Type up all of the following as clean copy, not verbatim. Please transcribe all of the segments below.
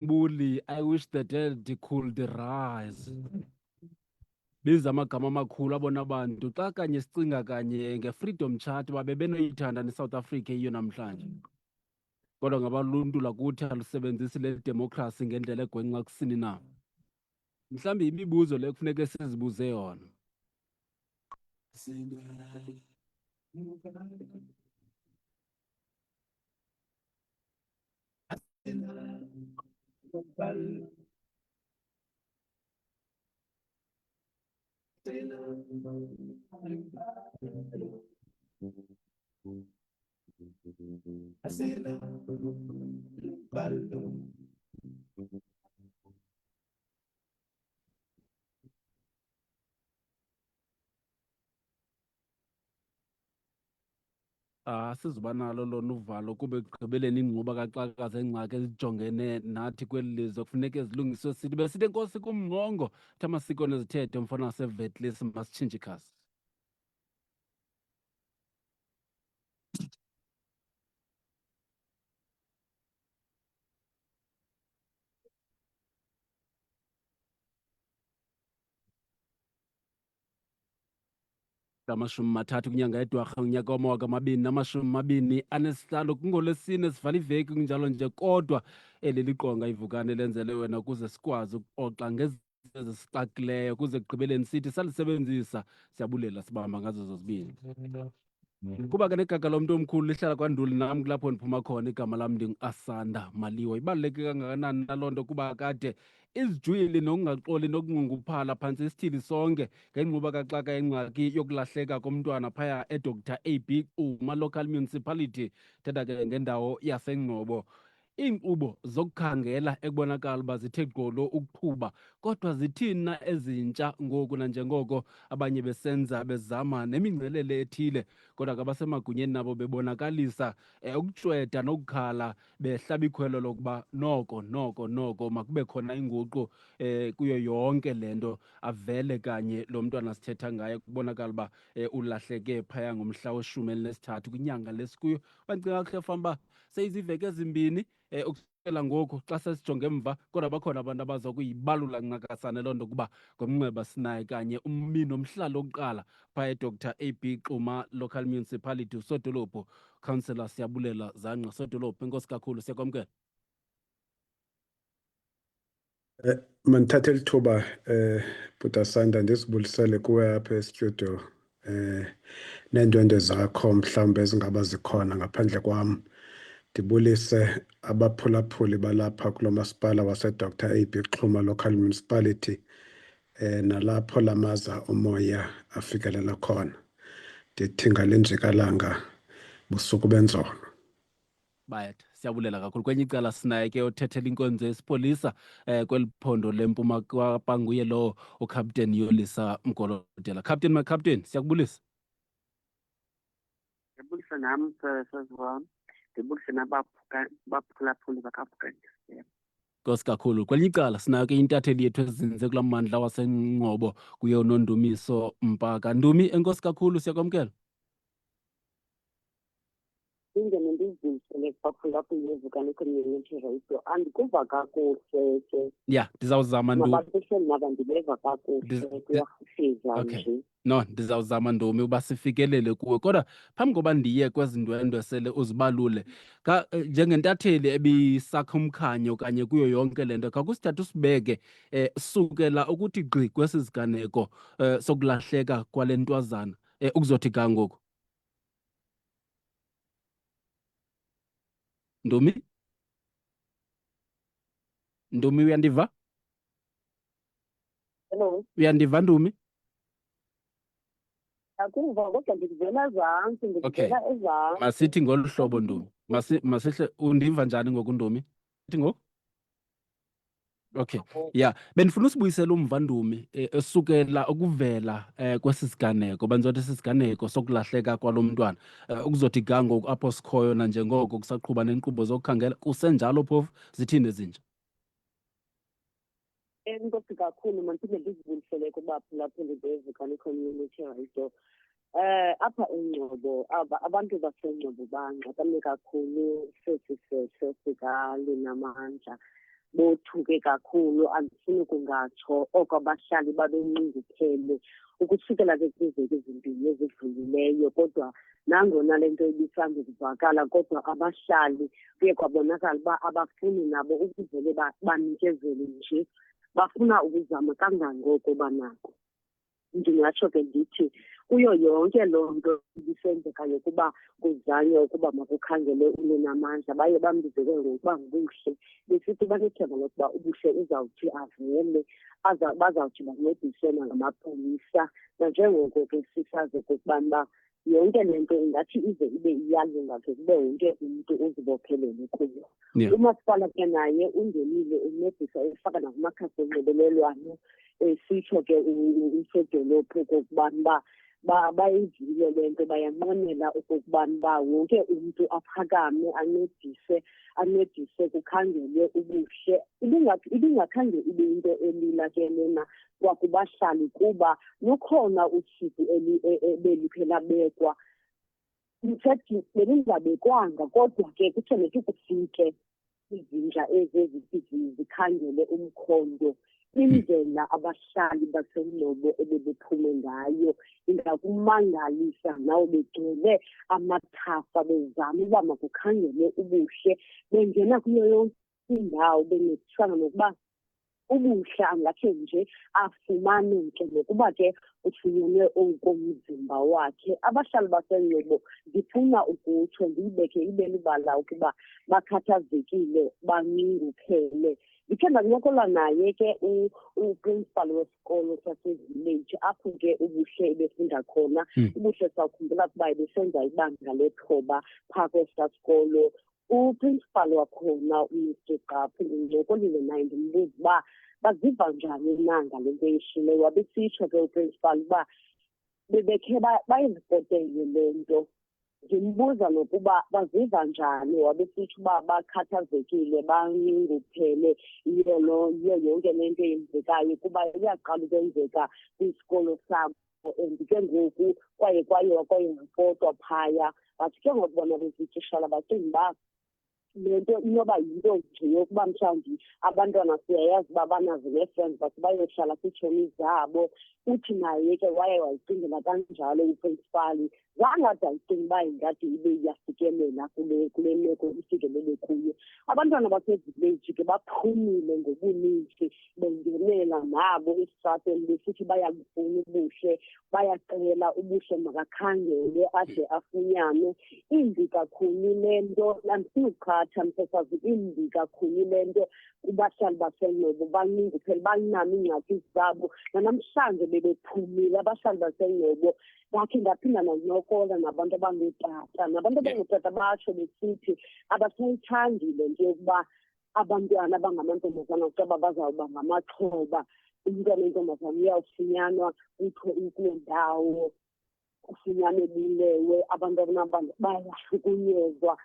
Bully, I wish the dead could rise. Biza amagama amakhulu abona bantu xa kanye sicinga kanye nge-freedom chart babebenoyithanda neSouth Africa eyiyo namhlanje. Kodwa ngaba luntu lakuthi alusebenzisi le democracy ngendlela egwenxa kusini na. Mhlawumbi imibuzo le kufuneka sizibuze yona. Sizuba nalo lona uvalo kuba ekugqibeleni ingquba kaxaka zengxaki ezijongene nathi kweli lizwe kufuneka zilungiswe sithi besithi enkosi kumngqongo thi amasiko nezithethe mfana wasevetlisi masitshintshe ikhasi. Amashumi mathathu kunyanga yeDwarha unyaka wama-2025 kungolwesine sivala iveki kunjalo nje kodwa eli liqonga ivukane lenzele wena ukuze sikwazi ukuxoxa ngezinto ezisixakileyo kuze ekugqibeleni sithi salisebenzisa siyabulela sibamba ngazo zozibini. Kuba ke negaga lomntu omkhulu lihlala kwanduli nam kulapho ndiphuma khona igama lam ndingu-Asanda Maliwa. Ibaluleke kangakanani naloo nto kuba kade izijwili nokungaxoli nokunqunguphala phantsi isithili sonke ngengquba kaxaka yengxaki yokulahleka komntwana phaya eDr AB Xuma Local Municipality, thetha ke ngendawo yaseNgcobo. Iinkqubo zokukhangela ekubonakala uba zithe gqolo ukuqhuba kodwa zithini na ezintsha ngoku nanjengoko abanye besenza bezama nemingcelele ethile kodwa ke abasemagunyeni nabo bebonakalisa ukutshweda nokukhala behlaba ikhwelo lokuba noko makube khona inguqu kuyo yonke le nto avele kanye lo mntwana sithetha ngaye kubonakala uba ulahleke phaya ngomhla we-13 kwinyanga lesikuyo. Bandicinga kakuhle fanuba seyiziveki ezimbini ukusukela ngoku xa sesijonge emva kodwa bakhona abantu abaza kuyibalula ncakasane loo nto kuba ngomnxeba sinaye kanye ummi nomhlalo wokuqala phaya eDr AB Xuma Local Municipality usodolophu councillor Siyabulela Zangqa. Sodolophu, enkosi kakhulu, siyakwamkela. Mandithathe lithuba Bhutasanda ndisibulisele kuwe apha estudio neendwendwe zakho mhlawumbi ezingaba zikhona ngaphandle kwam. Ndibulise abaphulaphuli balapha kulo masipala waseDr AB Xuma Local Municipality nalapho lamaza umoya afikelela khona. Ndithi ngalenjikalanga busuku benzolo. Bayet, siyabulela kakhulu. Kwenye icala sinaye ke othethela inkonzo yesipolisa kweli phondo lempuma Kapa nguye lo uCaptain Yolisa Mgolodela. Captain, siyakubulisa. Ndibulisa nam saziwam, ndibulise nabaphulaphuli bakaFrent. Nkosi kakhulu. Kwelinye icala sinayo ke intatheli yethu ezinze kulaa mmandla waseNgcobo kuye uNondumiso Mpaka. Ndumi, enkosi kakhulu, siyakwamkela. Indlela ndizibulisele kubaphulaphuli bevukane community radio andikuva kakuhle ke. Ya, ndizawuzama nabaphulaphuli naba ndibeva kakuhle kuyarhufisa nje. No, ndizawuzama Ndumi uba sifikelele kuwe kodwa phambi koba ndiye kwezi ndwendwe sele uzibalule njengentatheli ebisakha umkhanyo kanye kuyo yonke le nto kakusithatha usibeke sukela ukuthi gqi kwesi siganeko sokulahleka kwale ntwazana ukuzothi ga ngoku. Ndumi, uyandiva? Hello. Uyandiva Ndumi? Akuva kodwa ndikuvela ezantsi, ndikuvela ezantsi. Masithi ngolu hlobo Ndumi. Masihle undiva njani ngoku Ndumi? Sithi ngoku? Okay. Yeah, benifuna usibuyisela umva Ndumi esukela ukuvela kwesi siganeko benzothi sisiganeko sokulahleka kwalo mntwana ukuzothi ga ngoku apho sikhoyo nanjengoko kusaqhuba nenkqubo zokukhangela kusenjalo phofu zithini ezinje. Enkosi kakhulu mandiphinde ndizibulisele kubaphulaphuli bevukane community radio. Apha eNgcobo abantu baseNgcobo banxakame kakhulu sesi sehlo sikaLinamandla. bothuke kakhulu. Andifuni kungatsho oko abahlali babenxunguphele ukusukela ke kwiveki ezimbini ezidlulileyo, kodwa nangona le nto ibisandukuvakala, kodwa abahlali kuye kwabonakala uba abafuni nabo ukuvele banikezele nje, bafuna ukuzama kangangoko banako. Ndingatsho ke ndithi kuyo yonke loo nto ibisenzekayo ukuba kuzanywa ukuba makukhangelwe unenamandla, baye bambizele ngokuba ngubuhle, besithi banethemba lokuba ubuhle uzawuthi avele, bazawuthi bancediswe ngamapolisa. Nanjengoko ke sisazi ukuba yonke le nto ingathi ize ibe iyalunga ke kube wonke umntu uzibophelele kuyo. Umasipala ke naye ungenile uncedisa efaka nakumakhasi onxibelelwano, sitsho ke usedolophu okokuba bayivile le nto, bayanqwenela okokuba wonke umntu aphakame ancedise kukhangelwe ubuhle. Ibingakhange ibe into elula ke lena kwakubahlali, kuba lukhona usiko ebelukhe labekwa. Mthetho belingabekwanga, kodwa ke kutheneke kufike izinja ezithi zikhangele umkhondo. Indlela abahlali baseNgcobo ebebephume ngayo ingakumangalisa, nawe begcwele amathafa bezama uba makukhangelwe ubuhle, bengena kuyo yonke indawo bencedisana nokuba ubuhle angakhe nje afumaneke, nokuba ke ufunyenwe okomzimba wakhe. Abahlali baseNgcobo ndifuna ukutsho ndiyibeke ibe libala ukuba bakhathazekile, banxunguphele. Ndikhe ndancokola naye ke uprinsipal wesikolo sasevillage apho ke ubuhle ebefunda khona. Ubuhle sawukhumbula ukuba ebesenza ibanga lethoba phaa kwesaa sikolo. Uprinsipal wakhona uMr Gqaphu ndincokolile naye ndimbuza uba baziva njani na ngale nto yeshileyo. Wabesitsho ke uprinsipal uba bebekhe bayiripotele le nto. Ndimbuza nokuba baziva njani, wabesitsho uba bakhathazekile, banxunguphele yiyo yonke le nto eyenzekayo, kuba iyaqala ukwenzeka kwisikolo sabo. And ke ngoku kwaye ngapotwa phaya, bathi ke ngokubona bezititshala bacinga uba le nto inoba yinto nje yokuba mhlawumbi abantwana siyayazi uba banazo nee-friends bathi bayohlala kwiitshomi zabo. Uthi naye ke waye wayicingela kanjalo uprinsipali, zangade ayicinga uba ingade ibe iyafikelela kule meko ifikelele kuyo. Abantwana basevillage ke baphumile ngobuninzi, bengenela nabo esitratweni besithi bayabufuna ubuhle, bayacela ubuhle makakhangelwe ade afunyanwe. Imbi kakhulu le nto, andifuni ukukhatha msesazi, imbi kakhulu le nto kubahlali baseNgcobo, banxunguphele, baname iingxaki zabo. Nanamhlanje bebephumile abahlali baseNgcobo. Ndakhe ndaphinda nancokola nabantu abangootata, nabantu abangootata batsho besithi abasayithandi le nto yokuba abantwana abangamantombazana kuba bazawuba ngamaxhoba. Umntwana wentombazana uyawufunyanwa kuloo ndawo, ufunyanwe ebulewe, abantwana bayahlukunyezwa.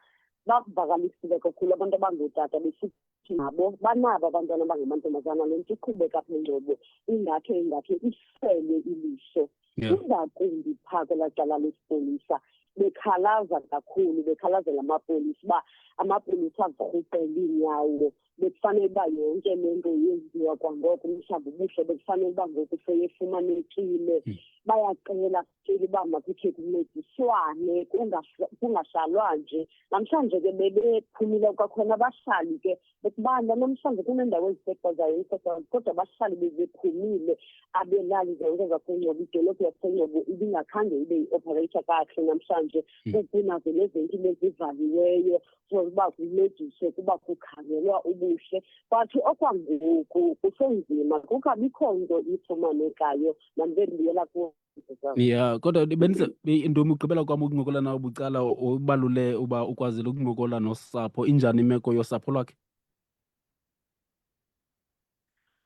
Bavakalisile kakhulu abantu abangootata besithi nabo banabo abantwana abangamantombazana. Le nto iqhubeka apha eNgcobo ingakhe isele ilihlo, ingakumbi phaa kwelaa cala lesipolisa. Bekhalaza kakhulu, bekhalazela amapolisa uba amapolisa azirhupele iinyawo. Bekufanele uba yonke le nto yenziwa kwangoko, mhlawumbi ubuhle bekufanele uba ngoku seyefumanekile. Bayacela sicela uba makukhe kuncediswane, kungahlalwa nje. Namhlanje ke bebephumile kwakhona abahlali ke bekubanda. Namhlanje kuneendawo ezisexazayo, kodwa abahlali bebephumile. Abelali zonke zaseNgcobo, idolophu yaseNgcobo ibingakhange ibe yi-operator kakuhle namhlanje. Kunazo nevenkile ezivaliweyo for uba kuncediswe, kuba kukhangelwa ubuhle. But okwangoku kusenzima, kukabikho nto ifumanekayo. Nambendibuyela kuwo. Ya, kodwa intoni ugqibela kwam ukuncokola nawe bucala ubalule uba ukwazile ukuncokola nosapho. Injani imeko yosapho lwakhe?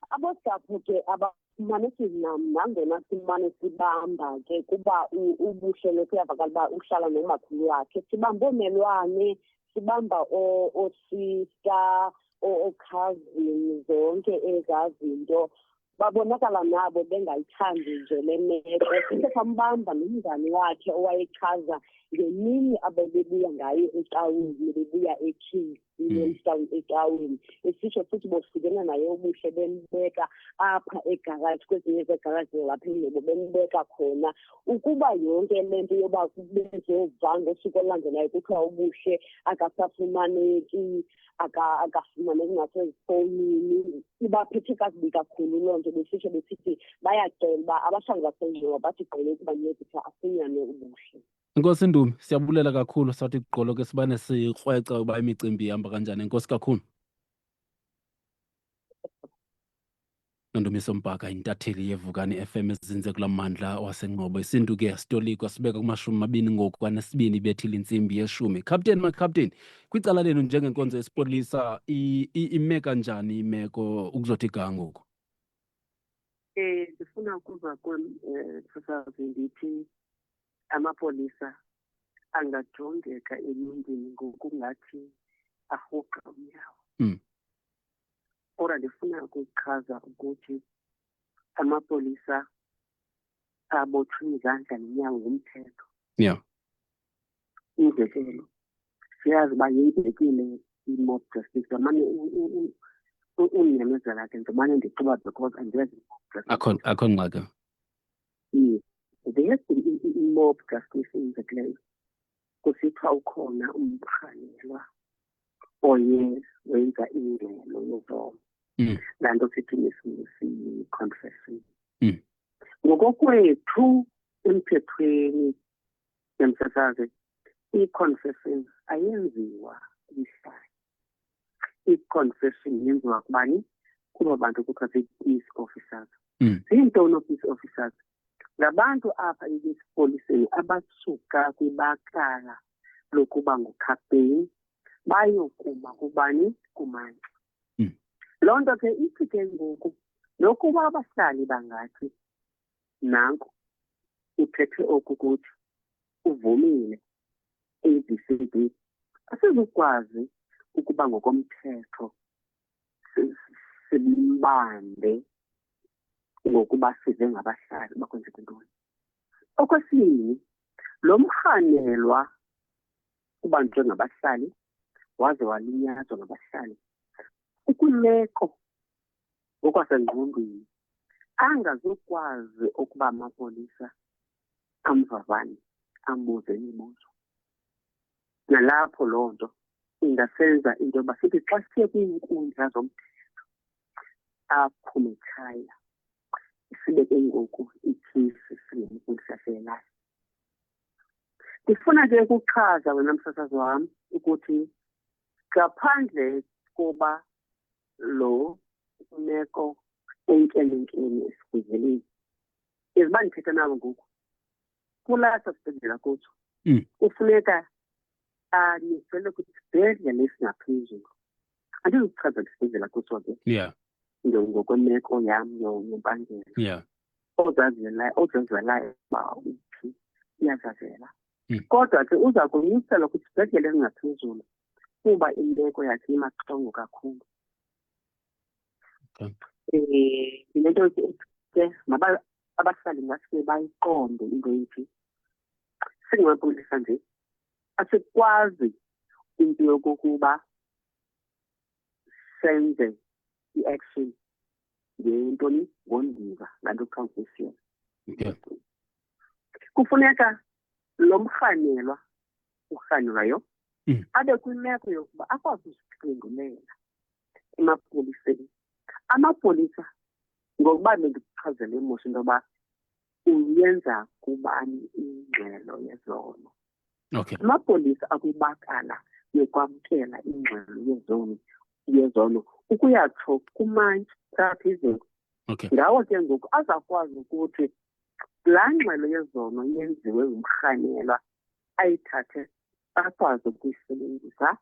Abosapho ke abafumaneki nangona simane sibamba ke kuba ubuhle lokuyavakala uba uhlala nomakhulu wakhe. Sibamba oomelwane, sibamba oosista, ookhazini, zonke ezaa zinto. babonakala nabo bengayithandi nje le meko. Sike sambamba nomngane wakhe owayechaza ngemini ababebuya ngayo ecaweni, bebuya eKings eTown ecaweni, esitsho futhi bohlukene naye ubuhle bembeka apha egaraji, kwezinye zegaraji lapha ingcebo bembeka khona. Ukuba yonke lento yoba bezova ngosuku olandelayo kuthiwa ubuhle akasafumaneki, akafumaneki nasezifowunini, ibaphethe kakubi kakhulu loo nto. Besitsho besithi bayacela uba abahlali basengqondo bathi gqele ukuba ncedisa afunyane ubuhle. Enkosi Ndumi, siyabulela kakhulu. Sathi gqolo ke sibane sikrweca uba imicimbi ihamba kanjani. Enkosi kakhulu. Nondumiso Mpaka, intatheli yeVukani FM ezinze kula mandla wasengqobo. Isintu ke sitolikwa sibeka ku-20 ngoku kwanesibini bethile intsimbi ye-10. Captain Captain, kwicala lenu njengenkonzo yesipolisa ime kanjani imeko ukuzothi ga ngoku? Ndifuna ukuva sasazi ndithi amapolisa angajongeka eluntwini ngokungathi arhuqa unyawo. Kodwa ndifuna ukuchaza ukuthi amapolisa abotshwe izandla neenyawo ngumthetho. Yeah. Umzekelo, siyazi uba yeyibekile i-mob justice. Ngamane unyamezela ke ndimane ndicuba because andiyazi i-mob justice. Akho ngxaki. There has been i-mob justice enzekileyo. Kusithiwa ukhona umkhanelwa oye wenza ingxelo yezono. Laa nto sithi nesiNgesi confession. Ngokokwethu emthethweni yomsasazi, i-confession ayenziwa lihlaya. I-confession yenziwa kubani? Kuba bantu kuthiwa zii-peace officers. Ziintoni peace officers? Ngabantu apha esipoliseni abasuka kwibakala lokuba ngukhapteyini bayokuma kubani? Kumantla. Loo nto ke ithi ke ngoku nokuba abahlali bangathi nanko uthethe oku kuthi uvumile ABCD, asizukwazi ukuba ngokomthetho simbambe ngokuba sive ngabahlali bakwenze kwintoni. Okwesibini, lo mrhanelwa ubanjwe ngabahlali waze walinyazwa ngabahlali ukwimeko ngokwasengqondweni angazukwazi ukuba amapolisa amvavanye ambuze imibuzo. Nalapho loo nto ingasenza into yoba sithi xa siye kwiinkundla zomthetho aphume ekhaya sibe ke ngoku ikhisi singenkundla yaselala. Ndifuna ke ukuchaza wena msasazi wam ukuthi ngaphandle koba lo imeko enkenenkene esibhedleleni, iziba ndithetha nabo ngoku kulasa sibhedlela kuso kufuneka anisele kwisibhedlele esingaphezulu. Andizukuchaza ngesibhedlela kuso ke ngokwemeko yam yompangelo. Ozazelayo uba uphi iyazazela. Kodwa ke uza kunyuselwa kwisibhedlele esingaphezulu kuba imeko yakhe imaxongo kakhulu. Into ke abahlali ngaske bayiqonde into ethi singamapolisa nje asikwazi into yokokuba senze i-action ngentoni ngondiva nganto confession. Kufuneka lo mrhanelwa urhanelwayo abe kwimeko yokuba akwazi uziphendulela emapoliseni. Amapolisa ngokuba bendikuchazele mosha into yoba uyenza kubani ingxelo yezono. Amapolisa akwibakala yokwamkela ingxelo yezono ukuyatsho kumantla phezulu. Ngawo ke ngoku azakwazi ukuthi laa ngxelo yezono yenziwe ngumrhanelwa ayithathe akwazi ukuyisebenzisa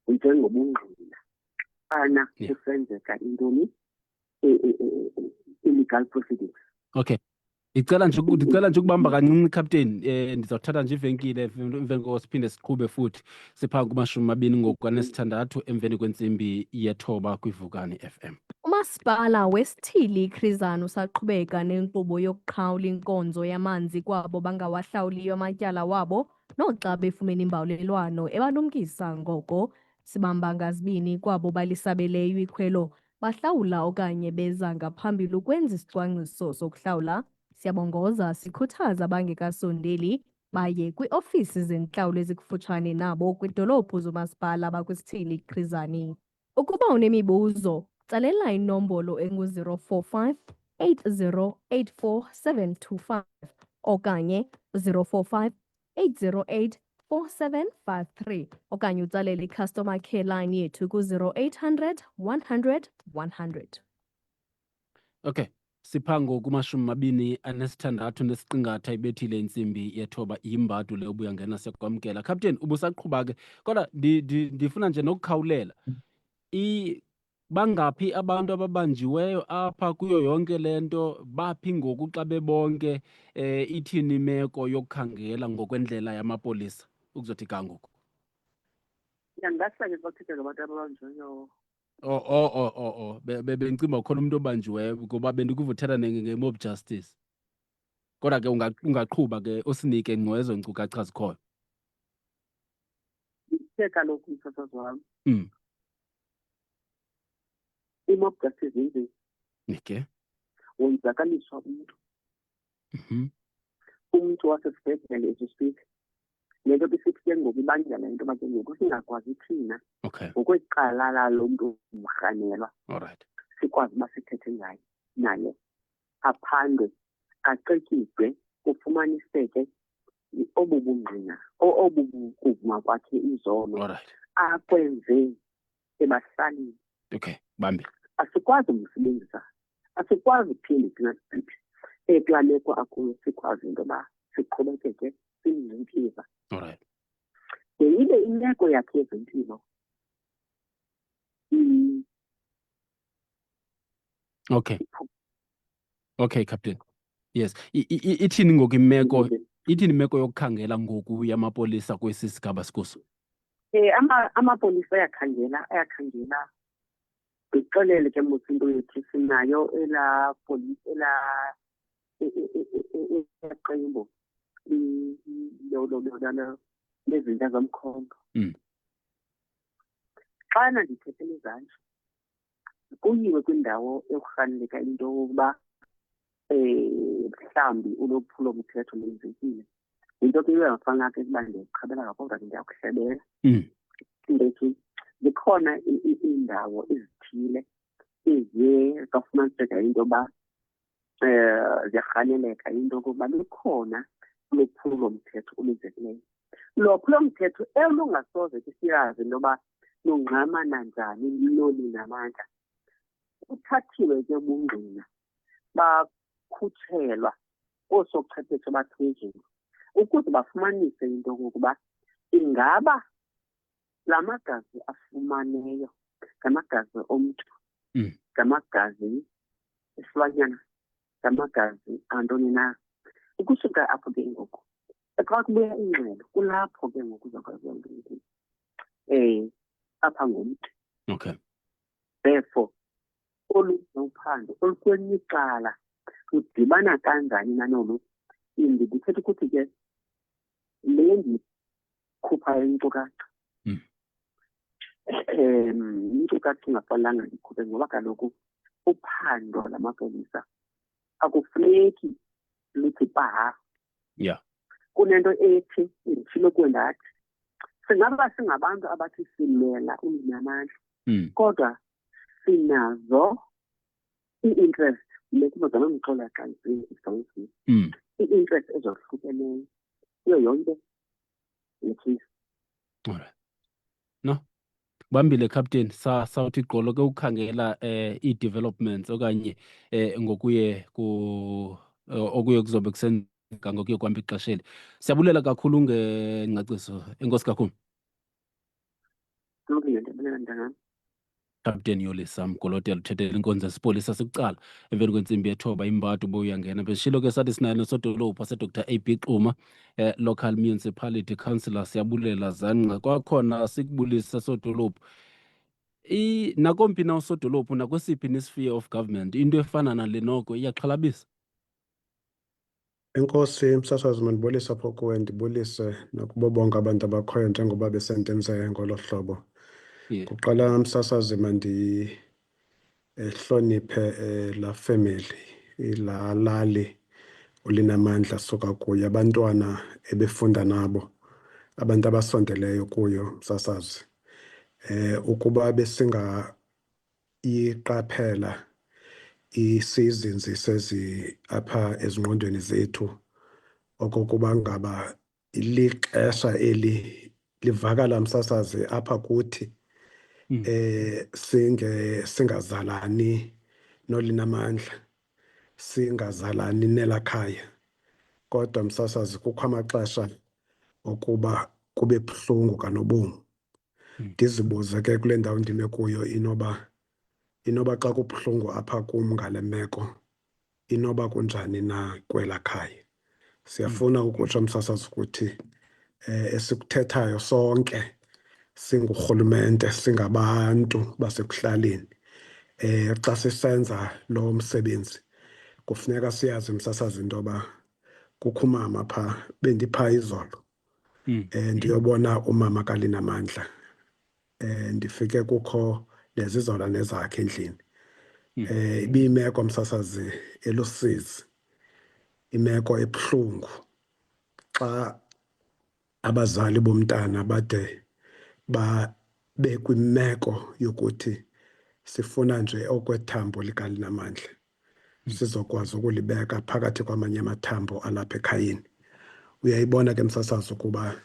njengobungqina xana kusenzeka intoni illegal proceedings. Okay. Ndicela nje ukubamba kancinci Captain, ndizawuthatha nje ivenkile emveni koko siphinde siqhube futhi sipha ku-20 ngoku kwanesithandathu emveni kwentsimbi ye-9 kwiVukani FM. Umasipala wesithili iKhrizani usaqhubeka nenkqubo yokuqhawula inkonzo yamanzi kwabo bangawahlawuliyo amatyala wabo noxa befumene imbawulelwano ebalumkisa ngoko. Sibamba ngazibini kwabo balisabeleyo ikhwelo bahlawula okanye beza ngaphambili ukwenza isicwangciso sokuhlawula. Siyabongoza sikhuthaza abangekasondeli baye kwiofisi zentlawulo ezikufutshane nabo kwidolophu zomasipala bakwisithili iKhrizani. Ukuba unemibuzo, tsalela inombolo engu-045 8084 725 okanye 045 808 4753 okanye utsalele i-customer care line yethu ku-0800 100 100. Okay, siphango ku-26 nesiqingatha ibethile intsimbi yethoba yimbadu le ubuya ngena siyakwamkela. Captain, ubusaqhuba ke kodwa ndifuna nje nokukhawulela. Bangaphi abantu ababanjiweyo apha kuyo yonke le nto? Baphi ngoku xa bebonke? Ithini imeko yokukhangela ngokwendlela yamapolisa ukuzothi kangoku? Ndingahlanye bakuthetha ngabantu ababanjiweyo. Bendicimba khona umuntu obanjiweyo ngoba bendikuvuthetha nge-mob justice. Kodwa ke ungaqhuba ke usinike ngqo nkcukacha zikhoyo. Ndithe kaloku umsasazi wam. I-mob justice yinzima. Okay. Wonzakaliswa umntu. Umntu wasesibhedlele esisifika. Le nto bisithi ke ngoku ibangela into yoba ke ngoku singakwazi thina ngokwecala lalo mntu umrhanelwa. Alright. Sikwazi uba sithethe ngayo naye, aphandwe, acetyiswe, kufumaniseke obu bungqina obu bukuma kwakhe izono. Alright. Akwenze ebahlalini. Okay, bambi. Asikwazi umsebenzisa, asikwazi uphinde thina siphi ekulaa meko akuyo, sikwazi into yoba siqhubekeke simngcimpliza. Alright. Yile imeko yakhe yezempilo. Okay, Captain. Yes. Ithini ngoku imeko yokukhangela ngoku yamapolisa kwesi sigaba sikuso? Amapolisa ayakhangela. Ndixelele ke mos into yethu sinayo elaa polisi eqembu lezinto zomkhonto. Xana ndithethele izandla kuyiwe kwindawo ekurhaneleka into yokuba mhlawumbi ulophulo-mthetho lwenzekile. Yinto ke iyangafananga ke ukuba ndiyakuqhabela kodwa ke ndiyakuhlebela. Ndethi zikhona iindawo ezithile eziye zafumaniseka into yoba ziyarhaneleka into yokokuba lukhona ulophulo-mthetho olwenzekileyo. Lo phulomthetho elungasoze ke siyazi into yoba lungqamana njani liloli namandla. Kuthathiwe ke ubungqina bakhutshelwa oosochwepheshe baphezulu ukuze bafumanise into yokokuba ingaba la magazi afumaneyo ngamagazi omntu, ngamagazi esilwanyana, ngamagazi antoni na. Ukusuka apho ke ngoku xa kubuya ingxelo kulapho ke ngoku uzakwaziwa into apha ngumntu. Okay. Therefore uphando olukwenye icala ludibana kanjani nanolu. Ndithetha ukuthi ke le ndikhupha inkcukacha inkcukacha ingafanelanga ndikhuphe ngoba kaloku uphando lamapolisa akufuneki luthi paha. Yeah. Kunento ethi nditshilo kwendathi singaba singabantu abathi simela unamandla kodwa sinazo i-interest lekubazama ngixola xa isizawuzi i-interest ezohlukeneyo kuyo yonke le case. Alright. No, bambile Captain. Sawuthi gqolo ke ukukhangela ii-developments okanye ngokuye okuye kuzobe kusenzeka ngokuye kuhamba ixesha eli. Siyabulela kakhulu ngengcaciso. Enkosi kakhulu. Captain Yolisa Mgolodelo uthethele inkonzo yesipolisa sekucala emveni kwentsimbi yethoba imbadu ubuyangena. Besishilo ke sathi sinayo nosodolophu waseDr AB Xuma, local municipality councillor. Siyabulela zangqa kwakhona sikubulisa sodolophu. Nakomphi na usodolophu nakwesiphi ne-sphere of government into efana nale noko iyaxhalabisa. Enkosi msasazi, mandibulise apho kuwe, ndibulise nakubo bonke abantu abakhoyo njengoba besentenze ngolo hlobo. Yeah. Kuqala msasazi mandihloniphe la family, la lali ulinamandla suka kuyo, abantwana ebefunda nabo, abantu abasondeleyo kuyo msasazi. Ukuba besingayiqaphela isizinzise ezi apha ezingqondweni zethu okokuba ngaba lixesha eli livakala msasazi apha kuthi singazalani nolinamandla, singazalani nelakhaya. Kodwa msasazi kukho amaxesha okuba kube buhlungu kanobom. Ndizibuze ke kule ndawo ndime kuyo inoba xa kubuhlungu apha kum ngale meko, inoba kunjani na kwela khaya. Siyafuna ukutsho msasazi ukuthi esikuthethayo sonke singurhulumente, singabantu basekuhlaleni, xa sisenza lo msebenzi kufuneka siyazi msasazi intoba kukho umama phaa. Bendiphaa izolo ndiyobona umama kaLinamandla, ndifike kukho nezizalwane zakhe endlini. Ibiyimeko msasazi elusizi, imeko ebuhlungu xa abazali bomntana bade babe kwimeko yokuthi sifuna nje okwethambo likaLinamandla sizokwazi ukulibeka phakathi kwamanye amathambo alapha ekhayeni. Uyayibona ke msasazi ukuba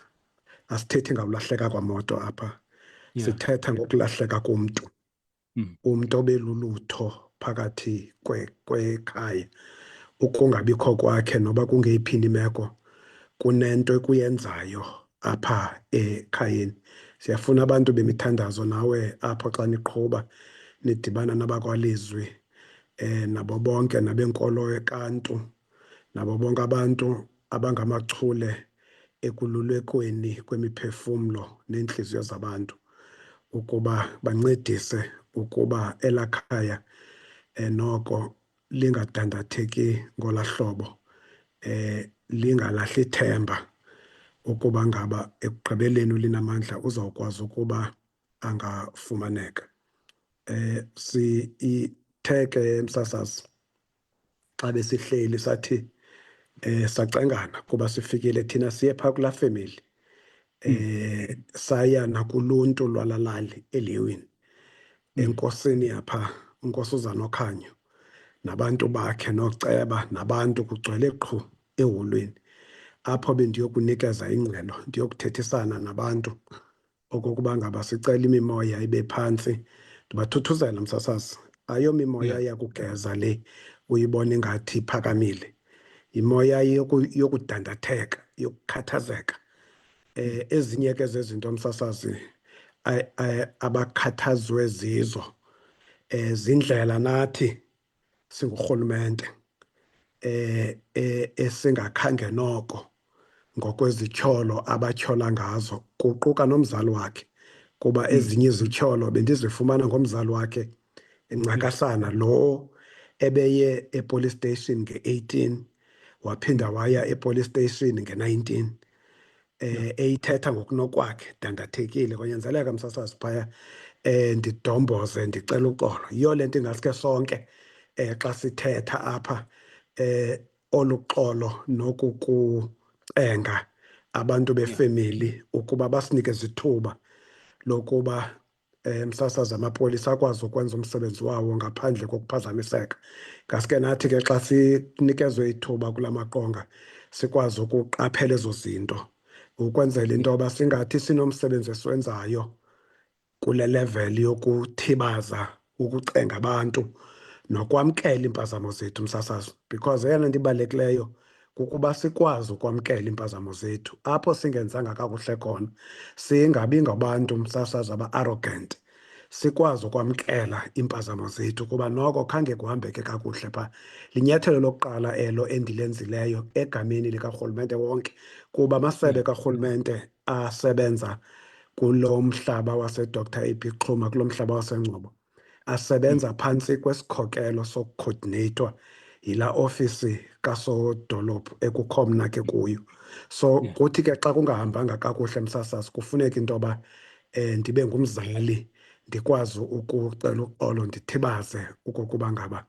asithethi ngawulahleka kwamoto apha, sithetha ngokulahleka komntu, umntu obelulutho phakathi kwekhaya. Ukungabikho kwakhe noba kungeyiphi imeko kunento ekuyenzayo apha ekhayeni. Siyafuna abantu bemithandazo nawe apho xa niqhuba nidibana nabakwalizwi, nabo bonke nabenkolo ekantu, nabo bonke abantu abangamachule ekululekweni kwemiphefumlo neentliziyo zabantu, ukuba bancedise ukuba elaa khaya noko lingadandatheki ngolaa hlobo, lingalahli ithemba ukuba ngaba ekugqibeleni uLinamandla uzawukwazi ukuba angafumaneka. Sithe ke msasazi xa besihleli sathi sacengana kuba sifikile thina siye phaa kulaa family, saya nakuluntu lwala lali eLeeuwini, enkosini yapha, unkosazana Okhanyo nabantu bakhe nooceba nabantu, kugcwele qhu eholweni apho bendiyokunikeza ingxelo, ndiyokuthethisana nabantu okokuba ngaba sicela imimoya ibe phantsi. Ndibathuthuzela msasazi, ayomimoya yakugeza le uyibona ingathi iphakamile, yimoya yokudandatheka, yokukhathazeka. Ezinye ke zezinto msasazi abakhathazwe zizo zindlela nathi singurhulumente esingakhange noko ngokwezityholo abatyhola ngazo, kuquka nomzali wakhe, kuba ezinye izityholo bendizifumana ngomzali wakhe encakasana, lo ebeye epolice station nge-18 waphinda waya epolice station nge-19, eyithetha ngokunokwakhe, dandathekile. Kwanyanzeleka msasazi phaya ndidomboze ndicela uxolo. Yiyo le nto ingaske sonke xa sithetha apha olu xolo nokukucenga abantu befemeli ukuba basinikeze ithuba lokuba msasazi amapolisa akwazi ukwenza umsebenzi wawo ngaphandle kokuphazamiseka. Ngaske nathi ke xa sinikezwe ithuba kula maqonga sikwazi ukuqaphela ezo zinto, ukwenzela into yoba singathi sinomsebenzi esiwenzayo kule level yokuthibaza, ukucenga abantu nokwamkela iimpazamo zethu msasazi. Because eyona nto ibalulekileyo kukuba sikwazi ukwamkela iimpazamo zethu apho singenzanga kakuhle khona, singabi ngabantu msasazi aba-arrogant, sikwazi ukwamkela iimpazamo zethu kuba noko khange kuhambeke kakuhle phaa. Linyathelo lokuqala elo endilenzileyo egameni likarhulumente wonke, kuba amasebe karhulumente asebenza kulo mhlaba waseDr AP Xhuma, kulo mhlaba waseNgcobo, asebenza phantsi kwesikhokelo sokucoordinator yilaa ofisi kasodolophu ekukho mna ke kuyo. So Yeah. kuthi ke xa kungahambanga kakuhle msasazi kufuneka into yoba ndibe ngumzali ndikwazi ukucela uxolo ndithibaze okokuba ngaba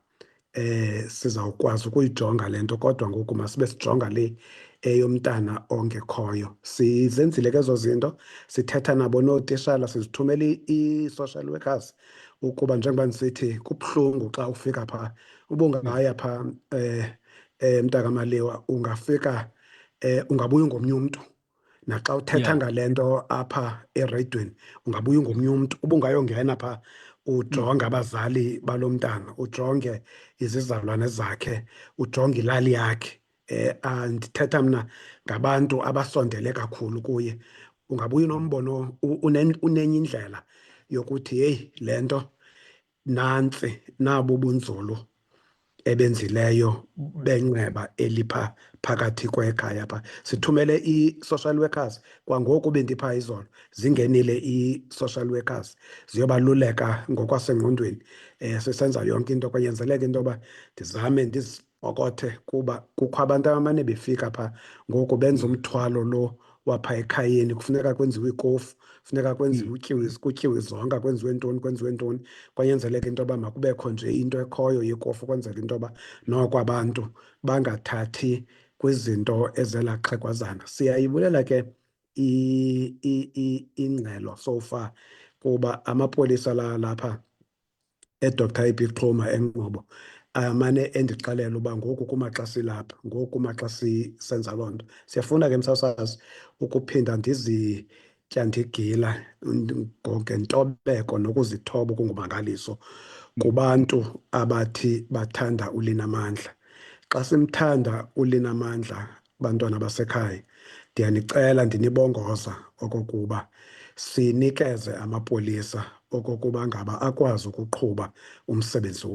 sizawukwazi ukuyijonga le nto, kodwa ngoku masibe sijonga le eyomntana ongekhoyo. Sizenzile ke ezo zinto, sithetha nabo nootishala, sizithumele ii-social workers ukuba njengoba ndisithi kubuhlungu xa ufika phaa. Ubungaya phaa Mntakamaliwa, ungafika ungabuya ungomnye umntu. Naxa uthetha Yeah. ngale nto apha ereyidweni ungabuya ungomnye umntu. Ubungayongena phaa ujonge abazali balo mntana, ujonge izizalwane zakhe, ujonge ilali yakhe. Ndithetha mna ngabantu abasondele kakhulu kuye. Ungabuya unombono unenye indlela yokuthi heyi le nto nantsi nabo ubunzulu ebenzileyo benxeba elipha phakathi kwekhaya pha. Sithumele ii-social workers kwangoku bendipha izolo, zingenile ii-social workers ziyobaluleka ngokwasengqondweni. Sisenza yonke into kwanyanzeleka into yoba ndizame ndizipokothe kuba kukho abantu abamane befika phaa ngoku benza umthwalo lo wapha ekhayeni. Kufuneka kwenziwe ikofu, funeka kwenziwe kutyiwe izonka, kwenziwe ntoni. Kwanyanzeleka into yoba makubekho nje into ekhoyo yekofu ukwenzela into yoba noko abantu bangathathi kwizinto ezela xhegwazana. Siyayibulela ke ingxelo so far kuba amapolisa lapha eDr AP Xhuma eNgcobo amane endixelela uba ngoku kumaxa silapha, ngoku kumaxa sisenza loo nto. Siyafuna ke msasazi ukuphinda ndizitya ndigila ngentobeko nokuzithoba okungumangaliso kubantu abathi bathanda uLinamandla. Xa simthanda uLinamandla, bantwana basekhaya, ndiyanicela ndinibongoza okokuba sinikeze amapolisa okokuba ngaba akwazi ukuqhuba umsebenzi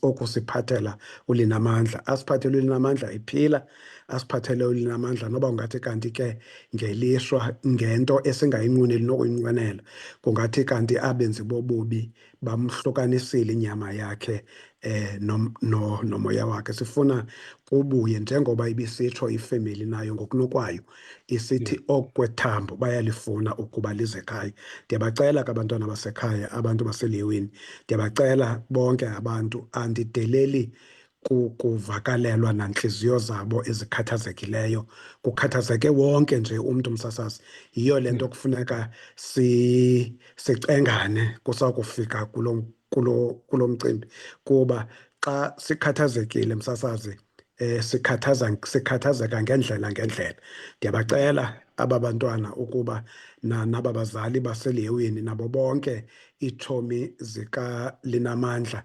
okusiphathela uLinamandla. Asiphathele uLinamandla ephila, asiphathele uLinamandla noba ungathi kanti ke ngelishwa ngento esingayinqweneli nokuyinqwenela. Kungathi kanti abenzi bobubi bamhlukanisile inyama yakhe nomoya wakhe. Sifuna kubuye njengoba ibisitsho ifemeli nayo ngokunokwayo isithi okwethambo bayalifuna ukuba lize ekhaya. Ndiyabacela ke abantwana basekhaya, abantu baseLeweni, ndiyabacela bonke abantu, andideleli kuvakalelwa nantliziyo zabo ezikhathazekileyo. Kukhathazeke wonke nje umntu msasazi. Yiyo le nto kufuneka sicengane kusakufika kulo mcimbi kuba xa sikhathazekile msasazi sikhathazeka ngendlela. Ndiyabacela aba bantwana ukuba naba bazali baseLeweni nabo bonke iitshomi zikaLinamandla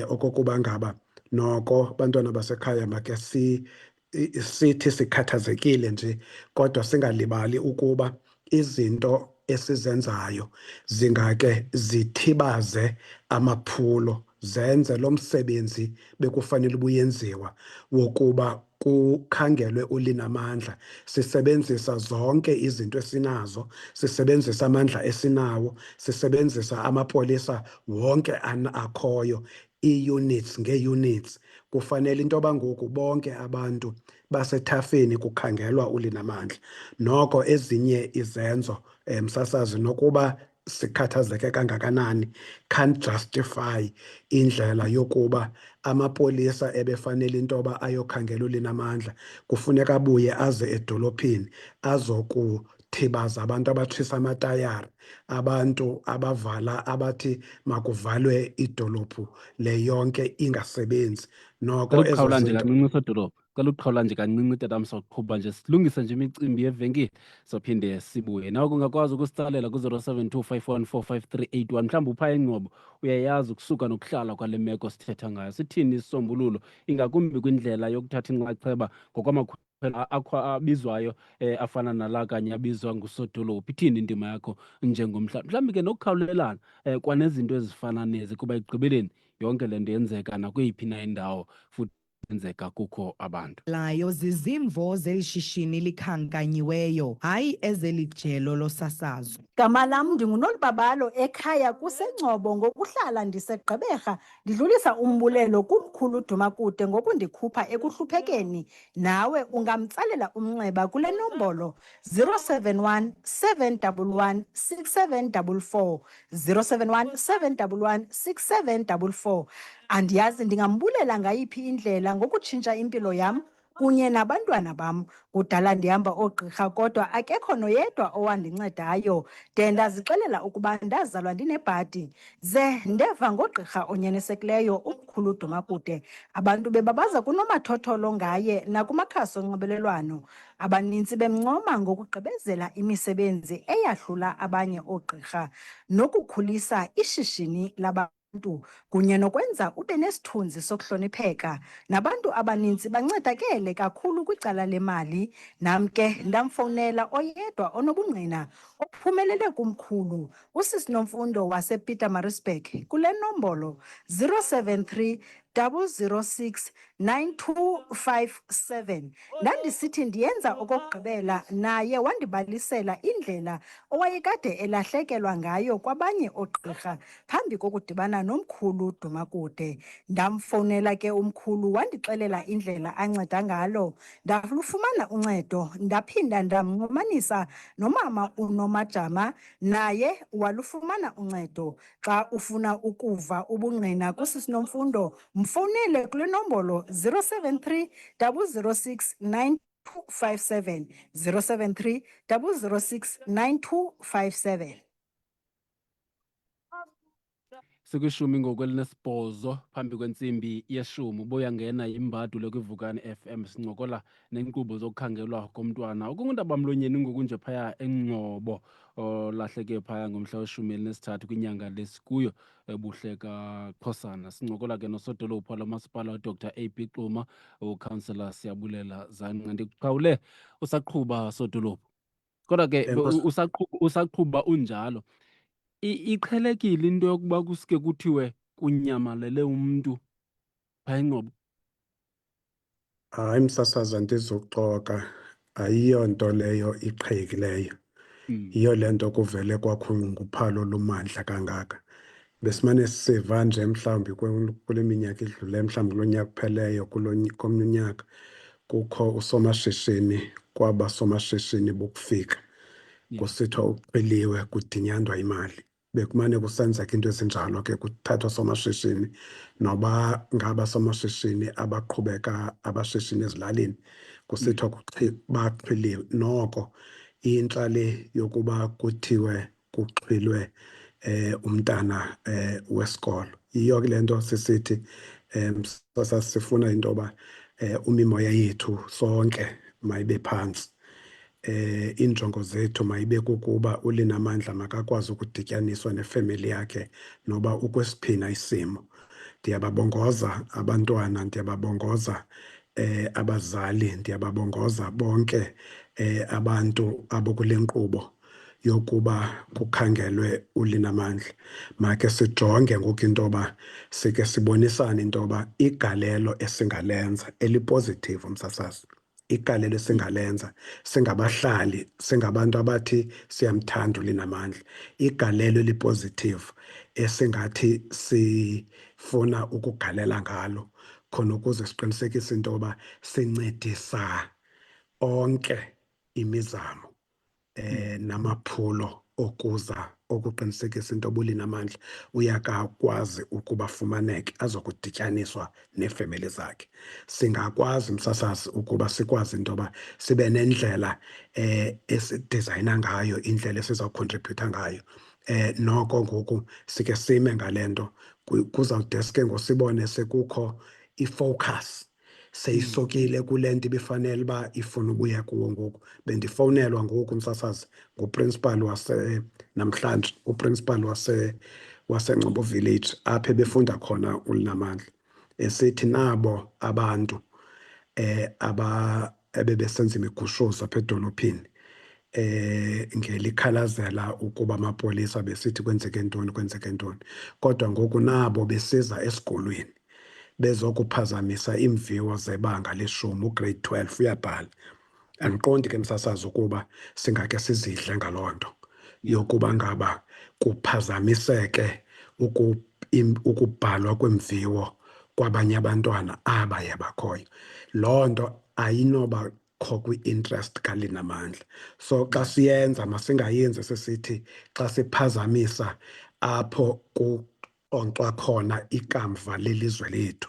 okokuba ngaba noko bantwana basekhaya make sithi sikhathazekile nje, kodwa singalibali ukuba izinto esizenzayo zingake zithibaze amaphulo, zenze lo msebenzi bekufanele ubuyenziwa wokuba kukhangelwe uLinamandla. Sisebenzisa zonke izinto esinazo, sisebenzisa amandla esinawo, sisebenzisa amapolisa wonke akhoyo, ii-units ngee-units. Kufanele into yoba ngoku bonke abantu basethafeni kukhangelwa uLinamandla. Noko ezinye izenzo msasazi nokuba sikhathazeke kangakanani can't justify indlela yokuba amapolisa ebefanele into yoba ayokhangela uLinamandla kufuneka abuye aze edolophini azokuthibaza abantu abatshisa amatayara, abantu abavala abathi makuvalwe idolophu le yonke ingasebenzi. Noko Cela ezo uqhawula nje zinto kancinci sodolophu, cela uqhawula nje kancinci tatam, soqhuba nje silungise nje imicimbi yevenkile sophinde sibuye. Nawe ungakwazi ukusitsalela ku-0725145381. Mhlawumbi uphaa eNgcobo uyayazi ukusuka nokuhlala kwale meko sithetha ngayo. Sithini isisombululo ingakumbi kwindlela yokuthatha inxaxheba ngokwamakhwelo abizwayo afana nala kanye abizwa ngusodolophu? Ithini indima yakho njengomhlali? Mhlawumbi ke nokukhawulelana kwanezinto ezifana nezi kuba ekugqibeleni yonke le nto yenzeka nakweyiphi na indawo futhi kwenzeka kukho abantu. layo zizimvo zeli shishini likhankanyiweyo, hayi ezeli jelo losasazo. Gama lam ndingunolibabalo ekhaya kuseNgcobo ngokuhlala ndiseGqeberha ndidlulisa umbulelo kumkhulu Dumakude ngokundikhupha ekuhluphekeni. Nawe ungamtsalela umnxeba kule nombolo 071 711 6744 071 711 6744. Andiyazi ndingambulela ngayiphi indlela ngokutshintsha impilo yam kunye nabantwana bam. Kudala ndihamba oogqirha kodwa akekho noyedwa owandincedayo de ndazixelela ukuba ndazalwa ndinebhadi. Ze ndeva ngogqirha onyanisekileyo umkhulu Dumakude. Abantu bebabaza kunomathotholo ngaye nakumakhasi onxibelelwano. Abanintsi bemncoma ngokugqibezela imisebenzi eyahlula abanye oogqirha nokukhulisa ishishini labantu kunye nokwenza ube nesithunzi sokuhlonipheka. Nabantu abanintsi bancedakele kakhulu kwicala lemali. Nam ke ndamfowunela oyedwa onobungqina ophumelele kumkhulu, usisi Nomfundo wasePietermaritzburg kule nombolo 073 006 9257. Ndandisithi ndiyenza okokugqibela naye wandibalisela indlela owayekade elahlekelwa ngayo kwabanye oogqirha phambi kokudibana nomkhulu Dumakude. Ndamfowunela ke umkhulu wandixelela indlela anceda ngalo. Ndalufumana uncedo, ndaphinda ndamnxumanisa nomama uNomajama, naye walufumana uncedo. Xa ufuna ukuva ubungqina kusisi Nomfundo, mfowunele kule nombolo 073 006 9257 073 006 9257. Sikwishumi ngokwelinesibhozo phambi kwentsimbi yeshumi ubuyangena yimbadule kwivukane FM sincokola neenkqubo zokukhangelwa komntwana okungundabamlonyeni ngokunje phaya eNgcobo olahleke phaya ngomhla we-13 kwinyanga lesikuyo ebuhleka Xhosana. Sincokola ke nosodolophu walamasipala uDr AB Xuma, ukhansela Siyabulela Zanqa. Ndikuqhawule usaqhuba sodolophu kodwa ke usaqhuba unjalo. Iqhelekile into yokuba kusuke kuthiwe kunyamalele umntu phaa eNgcobo? Hayi msasaza, ndizoxoka, ayiyo nto leyo iqhekileyo. Yiyo le nto kuvele kwakhunguphalo lumandla kangaka. Besimane sisiva nje mhlawumbi kule minyaka idlule, mhlawumbi kulo nyaka upheleyo, komnye unyaka, kukho usomashishini kwaba somashishini bokufika kusithiwa uqheliwe kudinyandwa imali. Bekumane kusenzeka into ezinjalo ke, kuthathwa somashishini noba ngaba somashishini abaqhubeka abashishini ezilalini, kusithiwa baqheliwe. Noko intsha le yokuba kuthiwe kuxhilwe umntana wesikolo. Yiyo ke le nto sisithi sifuna into yoba imimoya yethu sonke mayibe phantsi. Injongo zethu mayibe kukuba ulinamandla makakwazi ukudityaniswa nefemeli yakhe noba ukwesiphina isimo. Ndiyababongoza abantwana, ndiyababongoza abazali, ndiyababongoza bonke abantu abakule nkqubo yokuba kukhangelwe ulinamandla. Makhe sijonge ngoku into yoba sike sibonisane into yoba igalelo esingalenza elipositive, msasazi, igalelo esingalenza singabahlali, singabantu abathi siyamthanda ulinamandla, igalelo elipositive esingathi sifuna ukugalela ngalo khona ukuze siqinisekise into yoba sincedisa onke imizamo namaphulo okuza okuqinisekisa into yoba ulinamandla uyakwazi ukuba afumaneke azokudityaniswa neefemeli zakhe. Singakwazi msasazi ukuba sikwazi into yoba sibe nendlela esidizayina ngayo, indlela esizawukhontribhuyutha ngayo. Noko ngoku sike sime ngale nto, kuzawudeske ngosibone sekukho ifocus seyisokile kule nto ibifanele uba ifuna ubuya kuwo ngoku. Bendifowunelwa ngoku msasazi nguprinsipal namhlanje, uprinsipal waseNgcobo Village apho ebefunda khona ulinamandla, esithi nabo abantu ebebesenza imigushuzo apha edolophini ngelikhalazela ukuba amapolisa besithi kwenzeke ntoni. Kodwa ngoku nabo besiza esikolweni bezokuphazamisa iimviwo zebanga leshumi, ugrade 12 uyabhala. Andiqondi ke msasazi ukuba singake sizidle ngaloo nto yokuba ngaba kuphazamiseke ukubhalwa kwemviwo kwabanye abantwana abaye bakhoyo. Loo nto ayinobakho kwi-interest kaLinamandla. So xa siyenza masingayenzi sisithi xa siphazamisa apho kuxoxwa khona ikamva lelizwe lethu,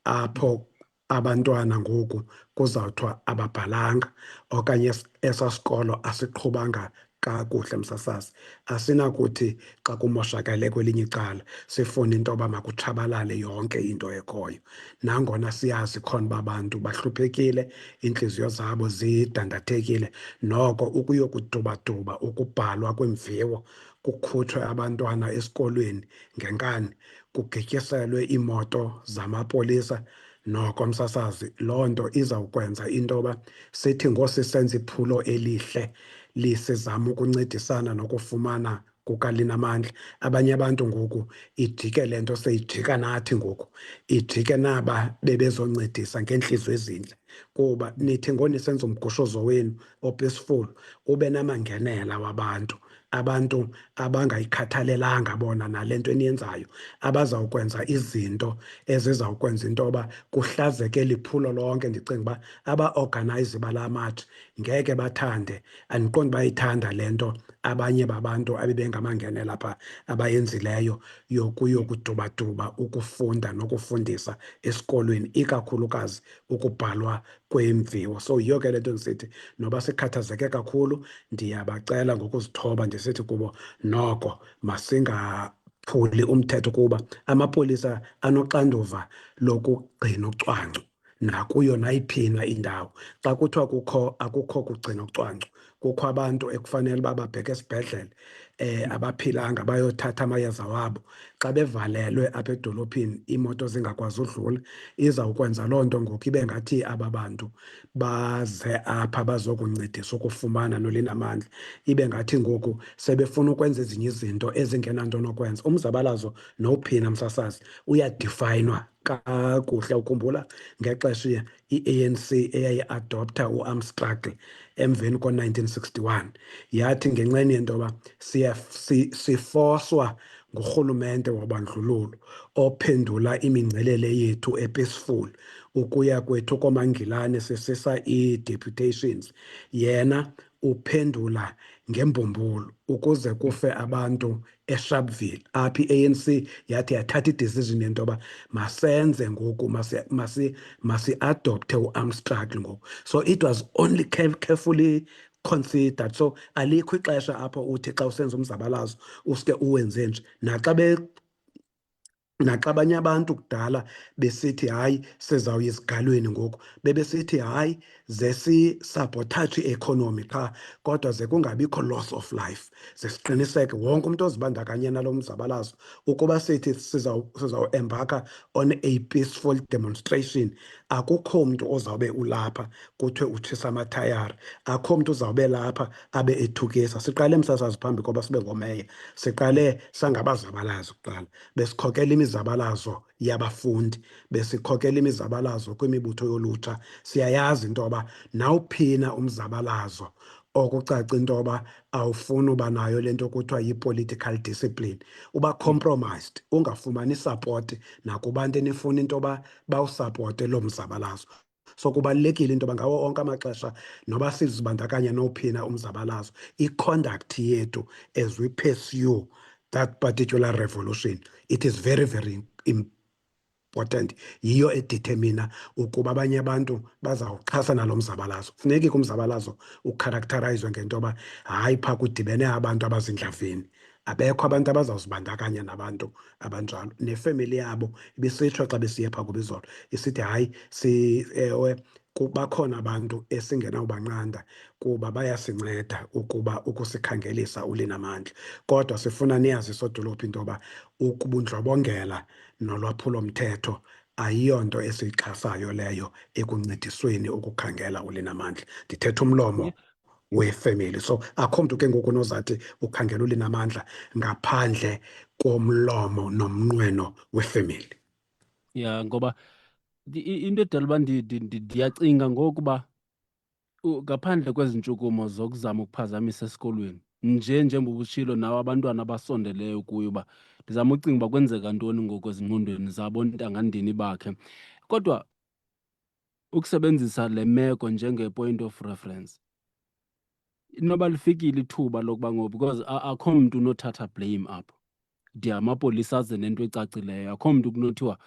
apho abantwana ngoku kuzawuthiwa ababhalanga okanye esaa sikolo asiqhubanga kakuhle msasazi. Asinakuthi xa kumoshakale kwelinye icala sifune into yoba makutshabalale yonke into ekhoyo, nangona siyazi khona uba abantu bahluphekile, iintliziyo zabo zidandathekile. Noko ukuyokudubaduba ukubhalwa kwemviwo, kukhutshwe abantwana esikolweni ngenkani, kugityiselwe iimoto zamapolisa, noko msasazi loo nto izawukwenza into yoba sithi ngosisenza iphulo elihle lisizama ukuncedisana nokufumana kukaLinamandla, abanye abantu ngoku ijike le nto seyijika nathi ngoku, ijike naba bebezoncedisa ngeentliziyo ezintle. Kuba nithi ngonisenza umgushuzo wenu o-peaceful ube namangenela wabantu, abantu abangayikhathalelanga bona nale nto eniyenzayo, abazawukwenza izinto ezizawukwenza into yoba kuhlazeke liphulo lonke. Ndicinga uba aba-organize bala matshi ngeke bathande, andiqondi bayithanda le nto abanye babantu abebengamangenela pha abayenzileyo yokuyokudubaduba ukufunda nokufundisa esikolweni, ikakhulukazi ukubhalwa kwemviwo. So yiyo ke le nto ndisithi noba sikhathazeke kakhulu, ndiyabacela ngokuzithoba ndisithi kubo noko masingaphuli umthetho kuba amapolisa anoxanduva lokugcina ucwangco nakuyo nayiphi na indawo. Xa kuthiwa akukho kugcina ucwangco, kukho abantu ekufanele uba babheke esibhedlele abaphilanga bayothatha amayeza wabo, xa bevalelwe apha edolophini iimoto zingakwazi udlula, izawukwenza loo nto ngoku ibe ngathi aba bantu baze apha bazokuncedisa ukufumana noLinamandla, ibe ngathi ngoku sebefuna ukwenza ezinye izinto ezingenanto nokwenza. Umzabalazo nowuphina msasazi uyadifayinwa kakuhle. Ukhumbula ngexesha i-ANC eyayi-adoptha u-armed struggle emveni ko-1961, yathi ngenxeni yento yoba sifoswa ngurhulumente wobandlululo ophendula imingcelele yethu e-peaceful ukuya kwethu koomangilane sisisa ii-deputations, yena uphendula ngembumbulu ukuze kufe abantu eSharpeville. Apha i-ANC yathi yathatha idecision yento yoba masenze ngoku, masi-adopthe u-armed struggle ngoku. So it was only carefully considered. So alikho ixesha apho uthi xa usenza umzabalazo uske uwenze nje. Naxa abanye abantu kudala besithi hayi sizawuya esigalweni ngoku, bebesithi hayi ze sisabotaje i-economy qha, kodwa ze kungabikho loss of life, ze siqiniseke wonke umntu ozibandakanye nalo mzabalazo ukuba sithi sizawu-embarka on a peaceful demonstration, akukho mntu ozawube ulapha kuthiwe utshisa amathayari, akho mntu uzawube lapha abe ethukisa. Siqale msasazi phambi koba sibe ngomeya, siqale sangabazabalazi kuqala, besikhokela imizabalazo yabafundi, besikhokela imizabalazo kwimibutho yolutsha. Siyayazi into yoba nawuphina umzabalazo okucaca into yoba awufuni uba nayo le nto kuthiwa yi-political discipline, uba compromised, ungafumani sapoti nakubantu enifuna into yoba bawusapote loo mzabalazo. So kubalulekile into yoba ngawo onke amaxesha noba sizibandakanya nowuphina umzabalazo, i-conduct yethu as we pursue that particular revolution, it is very, very important. Yiyo edetermina ukuba abanye abantu bazawuxhasa nalo mzabalazo. Funeki kumzabalazo ukharacterizwe ngento yoba hayi phaa kudibene abantu abazindlaveni, abekho abantu abazawuzibandakanya nabantu abanjalo. Nefemeli yabo ibisitsho xa besiye phaa kubizolo isithi hayi bakhona abantu esingenawubanqanda kuba bayasinceda ukuba ukusikhangelisa uLinamandla, kodwa sifuna niyazi sodolophu into yoba ukubundlobongela nolwaphulomthetho ayiyonto esiyixhasayo leyo ekuncedisweni ukukhangela uLinamandla. Ndithetha umlomo wefemeli. So akho mntu ke ngoku nozathi ukhangela uLinamandla ngaphandle komlomo nomnqweno wefemeli. Ya ngoba into edala uba ndiyacinga ngokuba ngaphandle kwezintshukumo zokuzama ukuphazamisa esikolweni, njengoba utshilo nawe abantwana abasondeleyo kuyo uba ndizama ucinga uba kwenzeka ntoni ngoku ezingqondweni zabo ontangandini bakhe. Kodwa ukusebenzisa le meko njenge-point of reference inoba lifikile ithuba lokuba ngoku because akho mntu unothatha blame apho. Amapolisa aze nento ecacileyo, akho mntu kunothiwa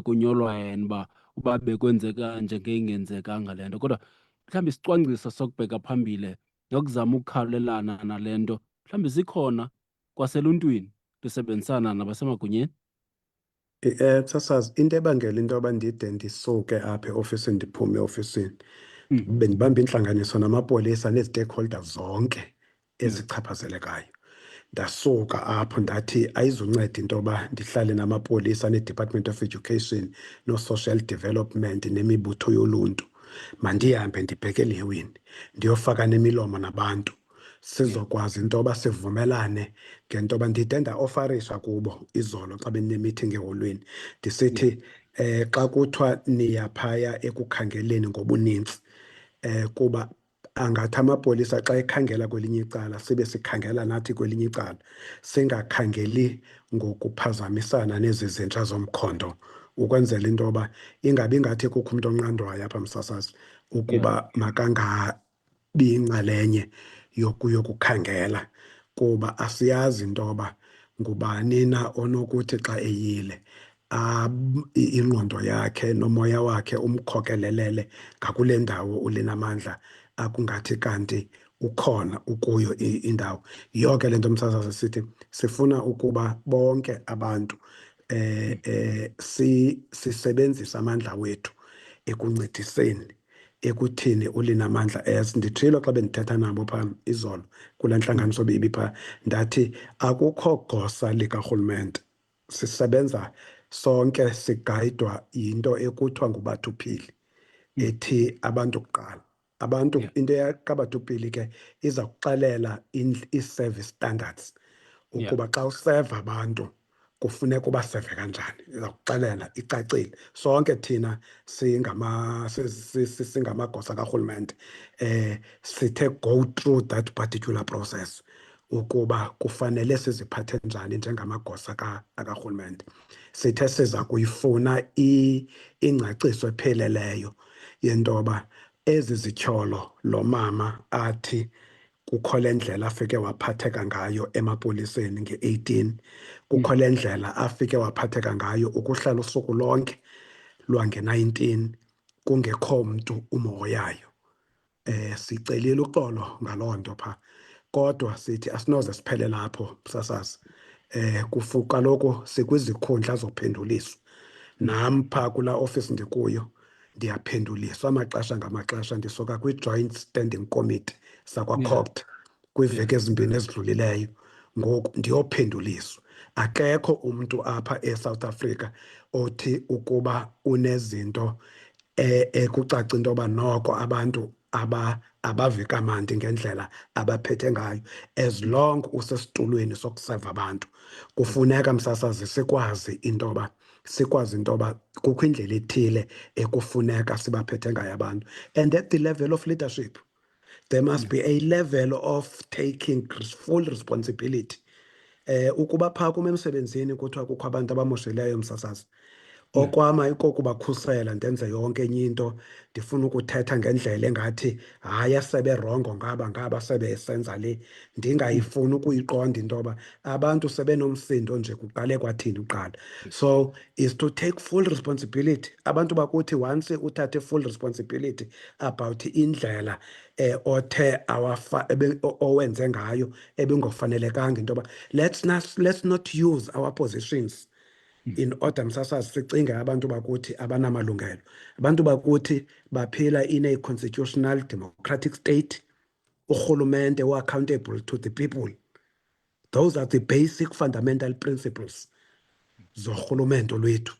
kunyolwa yena uba bekwenzeka nje ngeyingenzekanga le nto. Kodwa mhlawumbi isicwangciso sokubheka phambili nokuzama ukukhawulelana nale nto mhlawumbi zikhona kwaseluntwini lusebenzisana nabasemagunyeni. Sasazi into ebangela into yoba ndide ndisuke apha eofisini ndiphume eofisini bendibamba intlanganiso namapolisa nee-stakeholders zonke ezichaphazelekayo. Ndasuka apho ndathi ayizunceda into yoba ndihlale namapolisa ne-Department of Education no-Social Development nemibutho yoluntu. Mandihambe ndibheke elewini ndiyofaka nemilomo nabantu sizokwazi into yoba sivumelane ngento yoba ndide ndaofarisha kubo izolo xa bendinemithingi eholweni ndisithi xa kuthiwa niyaphaya ekukhangeleni ngobunintsi kuba angathi amapolisa xa ekhangela kwelinye icala sibe sikhangela nathi kwelinye icala, singakhangeli ngokuphazamisana nezi zintsha zomkhondo, ukwenzela into yoba ingabi ngathi kukho umntu onqandwayo apha Msasazi ukuba makangabi yinxalenye yokukhangela, kuba asiyazi into yoba ngubani na onokuthi xa eyile ingqondo yakhe nomoya wakhe umkhokelelele ngakule ndawo ulinamandla akungathi kanti ukhona ukuyo indawo. Yonke le nto Msasazi sithi sifuna ukuba bonke abantu sisebenzise amandla wethu ekuncediseni ekuthini ulinamandla ndithilo xa bendithetha nabo phaa izolo kula ntlanganiso ibiphaa ndathi akukho gosa likarhulumente, sisebenza sonke sigayidwa yinto ekuthiwa nguBatuphili ethi abantu kuqala. Abantu into kaBatuphili ke iza kuxelela ii-service standards ukuba xa useva abantu kufuneka ubaseve kanjani, iza kuxelela icacile. Sonke thina singamagosa karhulumente sithe go through that particular process ukuba kufanele siziphathe njani njengamagosa akarhulumente. Sithe siza kuyifuna ingcaciso epheleleyo yento yoba ezi zityholo lo mama athi kukho le ndlela afike waphatheka ngayo emapoliseni nge-18, kukho le ndlela afike waphatheka ngayo ukuhlala usuku lonke lwange-19 kungekho mntu umhoyayo. Sicelile uxolo ngaloo nto phaa, kodwa sithi asinoze siphele lapho Msasazi. Kaloku sikwizikhundla zophenduliso. Nam phaa kulaa ofisi ndikuyo ndiyaphenduliswa amaxesha ngamaxesha, ndisuka kwi-Joint Standing Committee sakwaCOGTA kwiiveki ezimbini ezidlulileyo, ngoku ndiyophenduliswa. Akekho umntu apha eSouth Africa othi ukuba unezinto ekucaca into yoba noko abantu abavi kamandi ngendlela abaphethe ngayo. As long usesitulweni sokuseva abantu kufuneka Msasazi sikwazi into yoba kukho indlela ethile ekufuneka sibaphethe ngayo abantu. And at the level of leadership there must be a level of taking full responsibility. Ukuba phaa kum emsebenzini kuthiwa kukho abantu abamoshileyo Msasazi, okwama ikokubakhusela ndenze yonke enye into, ndifuna ukuthetha ngendlela engathi hayi asebe rongo ngaba sebe esenza le, ndingayifuni ukuyiqonda into yoba abantu sebenomsindo nje kuqale kwathini uqala. So is to take full responsibility. Abantu bakuthi once uthathe full responsibility about indlela othe owenze ngayo ebingofanelekanga into yoba let's not use our positions in order Msasazi sicinge abantu bakuthi abanamalungelo. Abantu bakuthi baphila in a constitutional democratic state. Urhulumente accountable to the people. Those are the basic fundamental principles zorhulumente lwethu.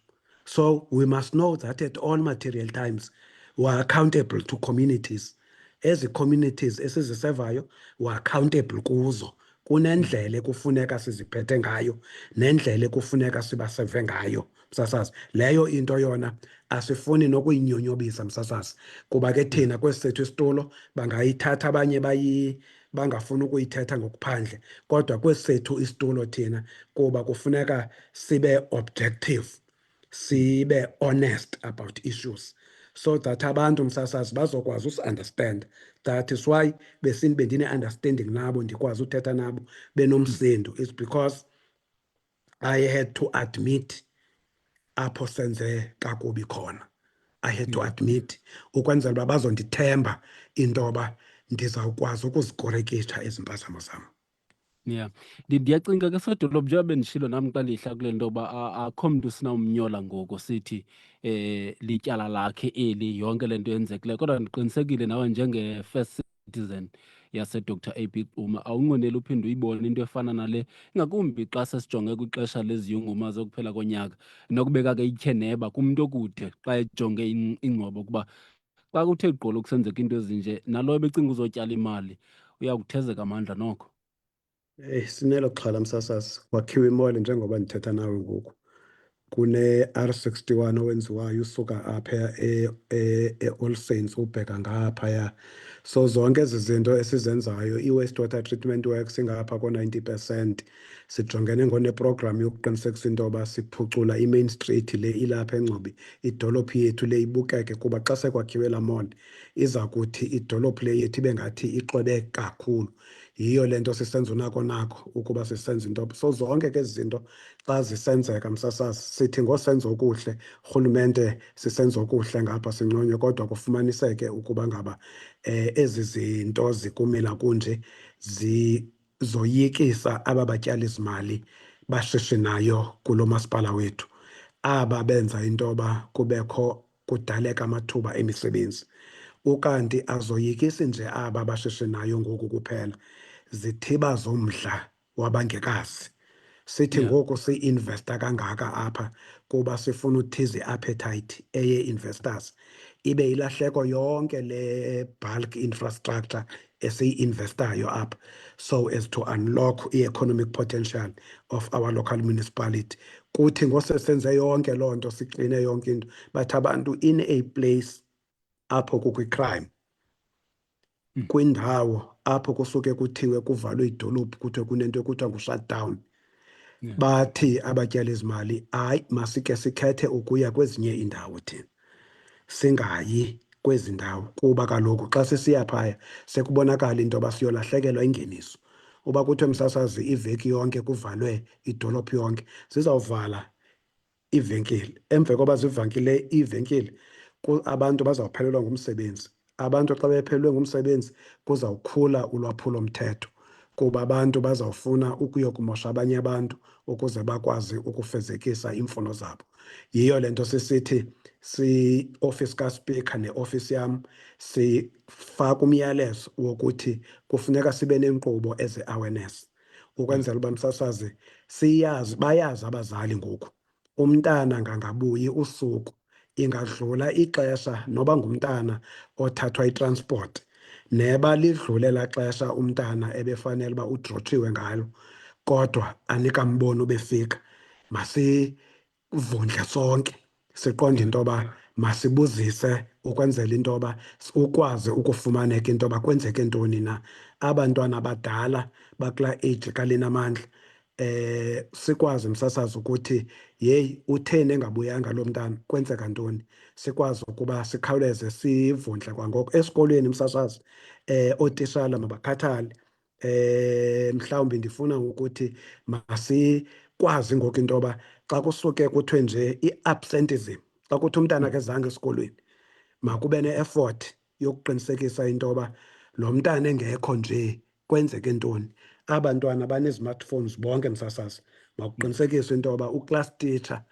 So we must know that at all material times we are accountable to communities. Ezi communities esizisevayo we are accountable kuzo. Kunendlela ekufuneka siziphethe ngayo nendlela ekufuneka sibaseve ngayo msasazi. Leyo into yona asifuni nokuyinyonyobisa msasazi, kuba ke thina kwesi sethu isitulo bangayithatha abanye bangafuni ukuyithetha ngokuphandle, kodwa kwesi sethu isitulo thina kuba kufuneka sibe objective, sibe honest about issues, so that abantu msasazi bazokwazi usi-understand. That is why bendine-understanding nabo, ndikwazi uthetha nabo benomsindo. It's because I had to admit apho senze kakubi khona. I had to admit ukwenzela uba bazondithemba into yoba ndizawukwazi ukuzikorekisha ezi mpazamo zam. Yeah, ndiyacinga ke sedolophu njengoba bendishilo nam xa ndihla kule nto yoba akho mntu sinawumnyola ngoku sithi lityala lakhe eli yonke le nto yenzekileyo, kodwa ndiqinisekile nawe njenge-first citizen yaseDr AB Xuma awunqweneli uphinde uyibone into efana nale, ingakumbi xa sesijonge kwixesha leziyunguma zokuphela konyaka. Nokubeka ke ityheneba kumntu okude xa ejonge ingqobo ukuba xa kuthe gqolo kusenzeka into ezinje, nalo ebecinga uzotyala imali uyakuthezeka amandla noko. Sinelo xhala msasazi, wakhiwa imoli njengoba ndithetha nawe ngoku. Kune-R61 owenziwayo usuka apha e-All Saints ubheka ngaphaya. So zonke ezi zinto esizenzayo, i-wastewater treatment works ingapha ko-90%. Sijongene neprogram yokuqinisekisa into yoba siphucula i-Main Street le ilapha eNgcobi, idolophu yethu le ibukeke, kuba xa sekwakhiwe laa mall iza kuthi idolophu le yethu ibe ngathi ixwebe kakhulu. Yiyo le nto sisenza unako ukuba sisenza into. So zonke ke ezi zinto xa zisenzeka msasazi, sithi ngosenza okuhle, rhulumente sisenza okuhle ngapha sinconywe, kodwa kufumaniseke ukuba ngaba ezi zinto zikumila kunje zizoyikisa aba batyalizimali bashishinayo kulo masipala wethu, aba benza into yoba kubekho kudaleka amathuba emisebenzi. Ukanti azoyikisi nje aba bashishinayo ngoku kuphela, zithiba zomdla wabangekazi. Sithi ngoku si-investa kangaka apha kuba sifuna uthiza i-appetite eye-investors, ibe ilahleko yonke le bulk infrastructure esiyi-investayo apha, so as to unlock i-economic potential of our local municipality. Kuthi ngosesenze yonke loo nto, sikline yonke into, but abantu in a place apho kukwi-crime, kwindawo apho kusuke kuthiwe kuvalwe idolophu, kuthiwe kunento ekuthiwa ngu-shutdown, bathi abatyalizimali, hayi, masike sikhethe ukuya kwezinye iindawo thina, singayi kwezi ndawo, kuba kaloku xa sisiya phaya sekubonakala into yoba siyolahlekelwa ingeniso. Uba kuthiwe msasazi iveki yonke kuvalwe idolophu yonke, zizawuvala iivenkile. Emva koba zivankile iivenkile, abantu bazawuphelelwa ngumsebenzi. Abantu xa bephelelwe ngumsebenzi kuzawukhula ulwaphulomthetho, kuba abantu bazawufuna ukuyokumosha abanye abantu ukuze bakwazi ukufezekisa iimfuno zabo. Yiyo le nto sisithi si-ofisi kaSpeaker neofisi yam sifaka umyalezo wokuthi kufuneka sibe neenkqubo eze-awareness, ukwenzela uba msasazi siyazi, bayazi abazali ngoku, umntana ngangabuyi usuku, ingadlula ixesha noba ngumntana othathwa itransport, neba lidlule laa xesha umntana ebefanele uba udrotshiwe ngalo, kodwa anikamboni ubefika. Masivundle sonke, siqonde into yoba masibuzise ukwenzela into yoba ukwazi ukufumaneka into yoba kwenzeke ntoni na. Abantwana abadala bakulaa age kalinamandla, sikwazi msasazi ukuthi yeyi utheni engabuyanga lo mntana, kwenzeka ntoni, sikwazi ukuba sikhawuleze sivundle kwangoko. Esikolweni msasazi, ootishala mabakhathale. Mhlawumbi ndifuna ukuthi masikwazi ngoku into yoba xa kusuke kuthiwe nje i-absenteeism, xa kuthi umntana kezange esikolweni, makube ne-effort yokuqinisekisa into yoba lo mntana engekho nje kwenzeke ntoni. Abantwana banezi-smartphones bonke msasazi, makuqinisekiswe into yoba uclass teacher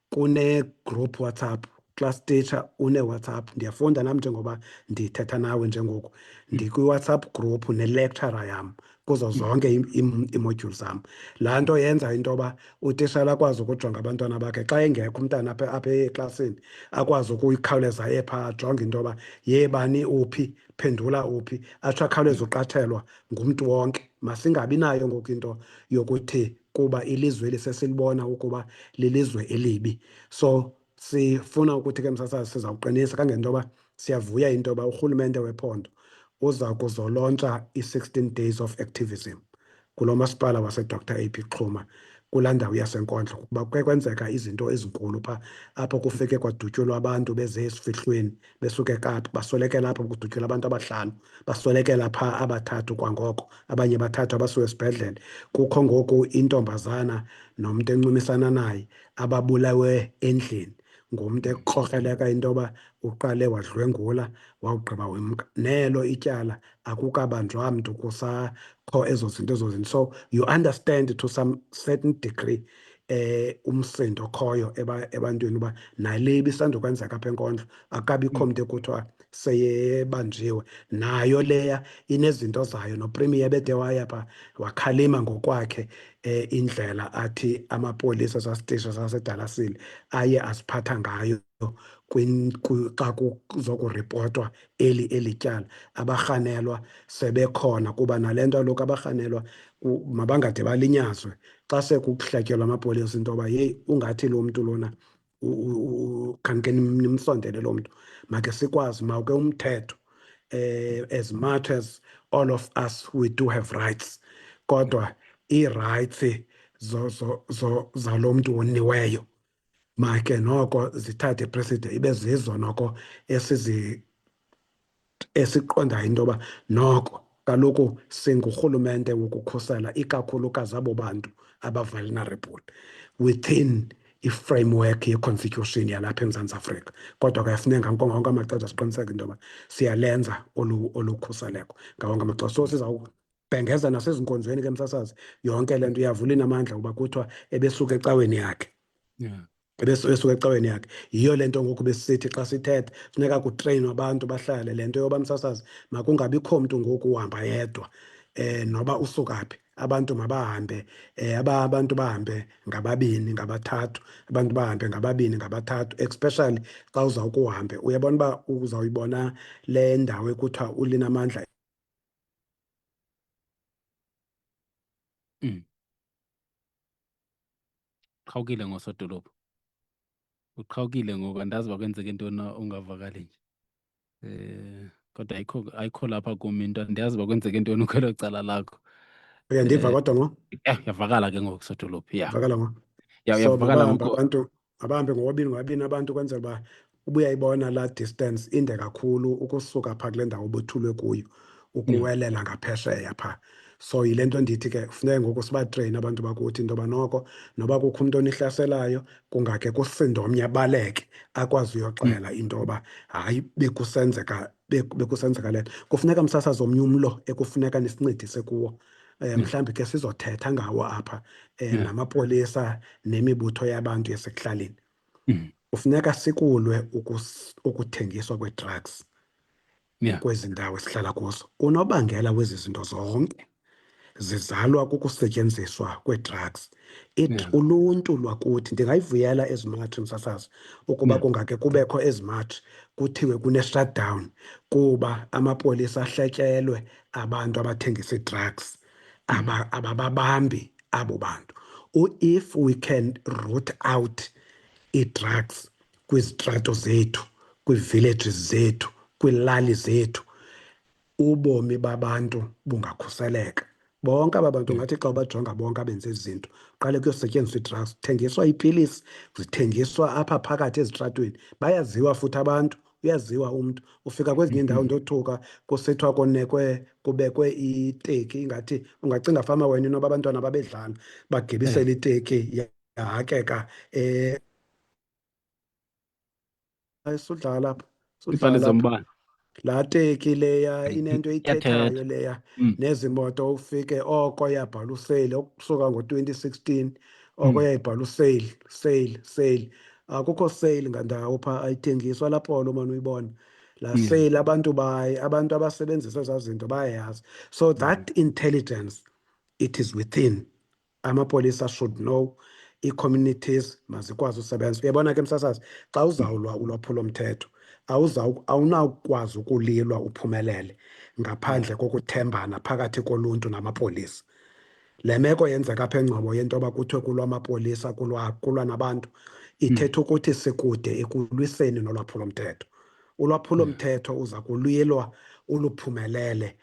kune-group WhatsApp, class teacher une-WhatsApp. Ndiyafunda nam njengoba ndithetha nawe njengoku, ndikwi-WhatsApp group ne-lecturer yam kuzo zonke ii-modules zam. Laa nto yenza into yoba utishala akwazi ukujonga abantwana bakhe xa engekho umntana apha eklasini, akwazi ukuyikhawuleza epha ajonge into yoba yebani uphi, phendula uphi, atsho akhawuleze uqathelwa ngumntu wonke. Masingabi nayo ngoku into yokuthi kuba ilizwe lisesilibona ukuba lilizwe elibi. So sifuna ukuthi ke msasazi sizawuqinisa kangento yoba siyavuya into yoba urhulumente wephondo uza kuzolontsha i-16 days of activism kulo masipala wase-Dr. AP Xhuma kulaa ndawo yaseNkondlo, kuba kuke kwenzeka izinto ezinkulu phaa apho kufike kwadutyulwa abantu beze esifihlweni besuke eKapa, baswelekela apho kudutyulwa abantu abahlanu, baswelekela phaa abathathu kwangoko, abanye bathathu abasuka esibhedlele. Kukho ngoku intombazana nomntu encumisana naye ababulawe endlini ngumntu ekrokreleka into yoba uqale wadlwengula wawugqiba wemka. Nelo ityala akukabanjwa mntu, kusakho ezo zinto So you understand to some certain degree umsindo okhoyo ebantwini uba nale ibisandokwenzeka apha eNkondlo akabikho mntu ekuthiwa seyebanjiwe. Nayo leya inezinto zayo, noPremier bede waya phaa wakhalima ngokwakhe indlela athi amapolisa sasiteshi saseDalasile aye aziphatha ngayo xa kuzokuripotwa eli tyala. Abarhanelwa sebekhona kuba nale nto kaloku abarhanelwa mabangade balinyazwe xa sekuhlatyelwa amapolisa into yoba yeyi ungathi lo mntu lona khanike nimsondele lo mntu, makhe sikwazi mawuke umthetho as much as all of us we do have rights, kodwa ii-rights zalo mntu woniweyo makhe noko zithathe precedent, ibe zizo noko esiqondayo into yoba noko kaloku singurhulumente wokukhusela ikakhulukazi abo bantu aba-vulnerable within i-framework ye-constitution yalapha eMzantsi Afrika. Kodwa kuyafuneka ngawonke amaxesha siqiniseke into yoba siyalenza olu khuseleko ngawonke amaxesha. So sizawubhengeza nasezinkonzweni ke msasazi yonke le nto, uyavula inamandla uba kuthiwa ebesuka ecaweni yakhe ebesuka ecaweni yakhe. Yiyo le nto ngoku besisithi xa sithetha funeka kutreyinwe abantu bahlale le nto yoba msasazi makungabikho mntu ngoku uhamba yedwa noba usuka phi. Abantu mabahambe, abantu bahambe ngababini ngabathathu, abantu bahambe ngababini ngabathathu, especially xa uzawukuhambe. Uyabona uba uzawuyibona le ndawo ekuthiwa ulinamandla. Uqhawukile ngosodolophu, uqhawukile ngoku, andazi uba kwenzeke ntoni ungavakali nje. Kodwa ayikho lapha kum into, andiyazi uba kwenzeke ntoni kwelo cala lakho. Uyandiva kodwa ngo? Uyavakala ke ngoku sodolophu, ya. Vakala ngo? So Uyavakala mabahambe ngoku. abantu, mabahambe ngobabini abantu kwenzela uba ubuyayibona laa distance inde kakhulu ukusuka phaa kule ndawo bothulwe kuyo ukuwelela ngaphesheya phaa. So yile nto ndithi ke funeke ngoku sibatreyine abantu bakuthi into yoba noko noba kukho umntu onihlaselayo kungake kusinde omnye abaleke akwazi uyoxela into yoba hayi bekusenzeka le nto. Kufuneka msasazi omnye umlo ekufuneka nisincedise kuwo. Mhlawumbi ke sizothetha ngawo apha namapolisa nemibutho yabantu yasekuhlaleni. Kufuneka sikulwe ukuthengiswa kwe-drugs kwezi ndawo esihlala kuzo. Unobangela wezi zinto zonke zizalwa kukusetyenziswa kwe-drugs. Uluntu lwakuthi ndingayivuyela ezimathi msasazi ukuba kungake kubekho ezimathi kuthiwe kune-shutdown kuba amapolisa ahletyelwe abantu abathengisa ii-drugs abababambi abo bantu. If we can root out ii-drugs kwizitrato zethu, kwii-villages zethu, kwiilali zethu, ubomi babantu bungakhuseleka. Bonke aba bantu ngathi xa ubajonga bonke abenza ezi zinto qale kuyosetyenziswa ii-drugs, kuthengiswa iipilisi, zithengiswa apha phakathi ezitratweni. Bayaziwa futhi abantu, uyaziwa umntu. Ufika kwezinye iindawo ndothuka kusithiwa kubekwe iteki, ingathi ungacinga fama wena inoba abantwana babedlala bagibisela iteki yahakeka. Sudlala apha, Iipali sudlala apha. zombane. Laa teki leya inento eyithethayo Iyathetha. leya, nezi moto ufike oko yabhala useyili ukusuka ngo-2016 oko yayibhala useyili. Akukho seyili ngandawo phaa ayithengiswa lapho lo mane uyibona. Laa seyili abantu abasebenzisa ezaa zinto bayayazi. So that intelligence, it is within. Amapolisa should know, ii-communities mazikwazi usebenza. Uyabona ke msasazi, xa uzawulwa ulwaphulomthetho awunawukwazi ukulilwa uphumelele ngaphandle kokuthembana phakathi koluntu namapolisa. Le meko yenzeka apha eNgcobo yento yoba kuthiwe kulwa amapolisa kulwa nabantu ithetha ukuthi sikude ekulwiseni nolwaphulomthetho. Ulwaphulomthetho uza kulwilwa uluphumelele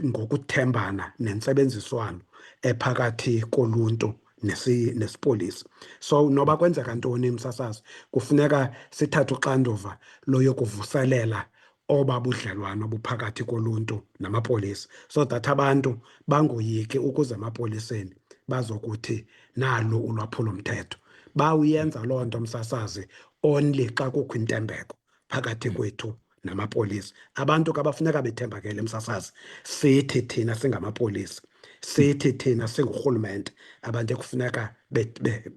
ngokuthembana nentsebenziswano ephakathi koluntu nesipolisa. So noba kwenzeka ntoni msasazi, kufuneka sithathe uxanduva loyokuvuselela oba budlelwano buphakathi koluntu namapolisa, so that abantu bangoyiki ukuze emapoliseni bazokuthi nalu ulwaphulomthetho. Bawuyenza loo nto msasazi only xa kukho intembeko phakathi kwethu namapolisa. Abantu ke abafuneka bethembakele msasazi sithi thina singamapolisa, sithi thina singurhulumente, abantu ekufuneka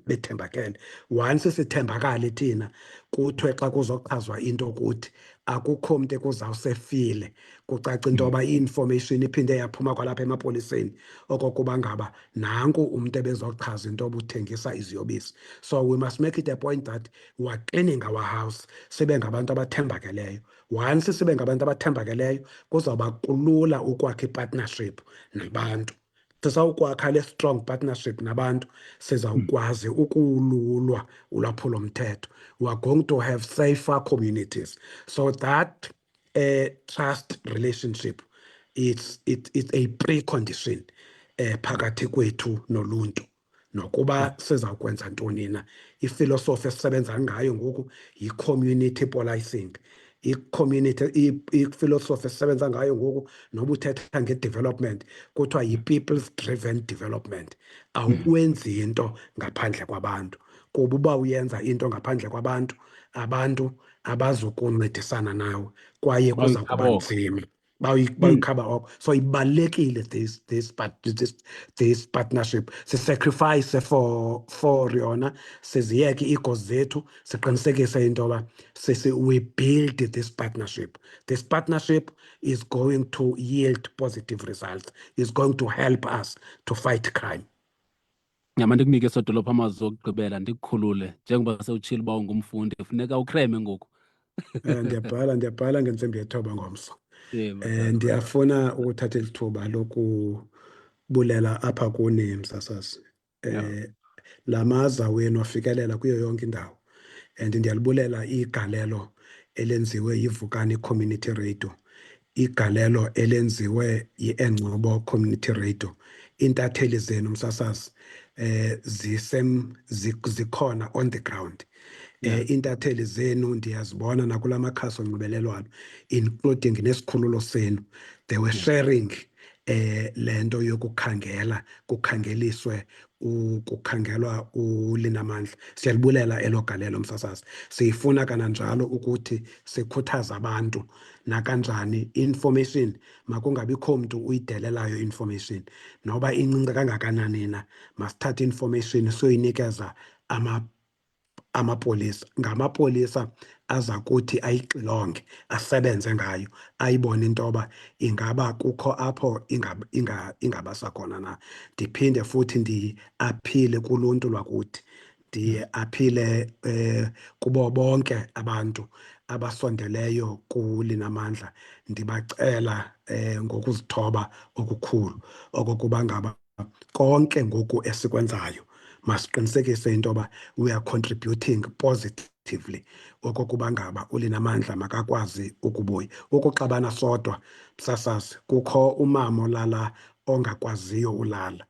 bethembakele. Once sithembakale thina kuthiwe xa kuzochazwa into ukuthi akukho mntu ekuzawusefile kucaca into yoba i-information iphinde yaphuma kwalapha emapoliseni okokuba ngaba nanku umntu ebezochaza into yoba uthengisa iziyobisi. So we must make it a point that we are cleaning our house, sibe ngabantu abathembakeleyo. Once sibe ngabantu abathembakeleyo kuzawuba kulula ukwakha i-partnership nabantu. Sisawukwakha le strong partnership nabantu sizawukwazi ukululwa ulwaphulomthetho. We are going to have safer communities. So that trust relationship, it's a precondition phakathi kwethu noluntu. Nokuba sizawukwenza ntoni na, ifilosofi esisebenza ngayo ngoku yi-community policing. Ifilosofi esisebenza ngayo ngoku noba uthetha nge-development kuthiwa yi-people's driven development. Awukwenzi into ngaphandle kwabantu, kuba uba uyenza into ngaphandle kwabantu, abantu abazukuncedisana nawe kwaye kuza kuba nzima bayikhaba oko. So ibalulekile this partnership. Sisacrifice for yona, siziyeke ii-egos zethu, siqinisekise into yoba we build this partnership. This partnership is going to yield positive results, is going to help us to fight crime. Nyama ndikunike sodolopha amazwi okugqibela ndikukhulule njengoba sewutshile uba ungumfundi funeka ukreme ngoku. Ndiyabhala ngentsimbi yethoba ngomso. Yeah, Ndiyafuna ukuthatha ilithuba lokubulela apha kuni msasazi. Lamaza wenu wafikelela kuyo yonke indawo, and ndiyalibulela igalelo elenziwe yiVukani Community Radio, igalelo elenziwe yi-Engcobo Community Radio. Intatheli zenu msasazi zikhona on the ground. Intatheli zenu ndiyazibona nakula makhasi onxibelelwano, including nesikhululo senu. They were sharing lento yokukhangela kukhangeliswe kukhangelwa uLinamandla. Siyalibulela elo galelo msasazi. Siyifuna kananjalo ukuthi sikhuthaza abantu nakanjani information makungabikho mntu uyidelelayo information noba incinci kangakanani na, masithathe information siyoyinikeza amapolisa. Ngamapolisa aza kuthi ayixilonge, asebenze ngayo, ayibone into yoba ingaba kukho apho ingabasa khona na. Ndiphinde futhi ndiaphile kuluntu lwakuthi, ndiaphile kubo bonke abantu abasondeleyo kuLinamandla. Ndibacela ngokuzithoba okukhulu okokuba ngaba konke ngoku esikwenzayo masiqinisekise into yoba we are contributing positively okokuba ngaba uLinamandla makakwazi ukubuya. Ukuxabana sodwa msasazi, kukho umama olala ongakwaziyo ulala,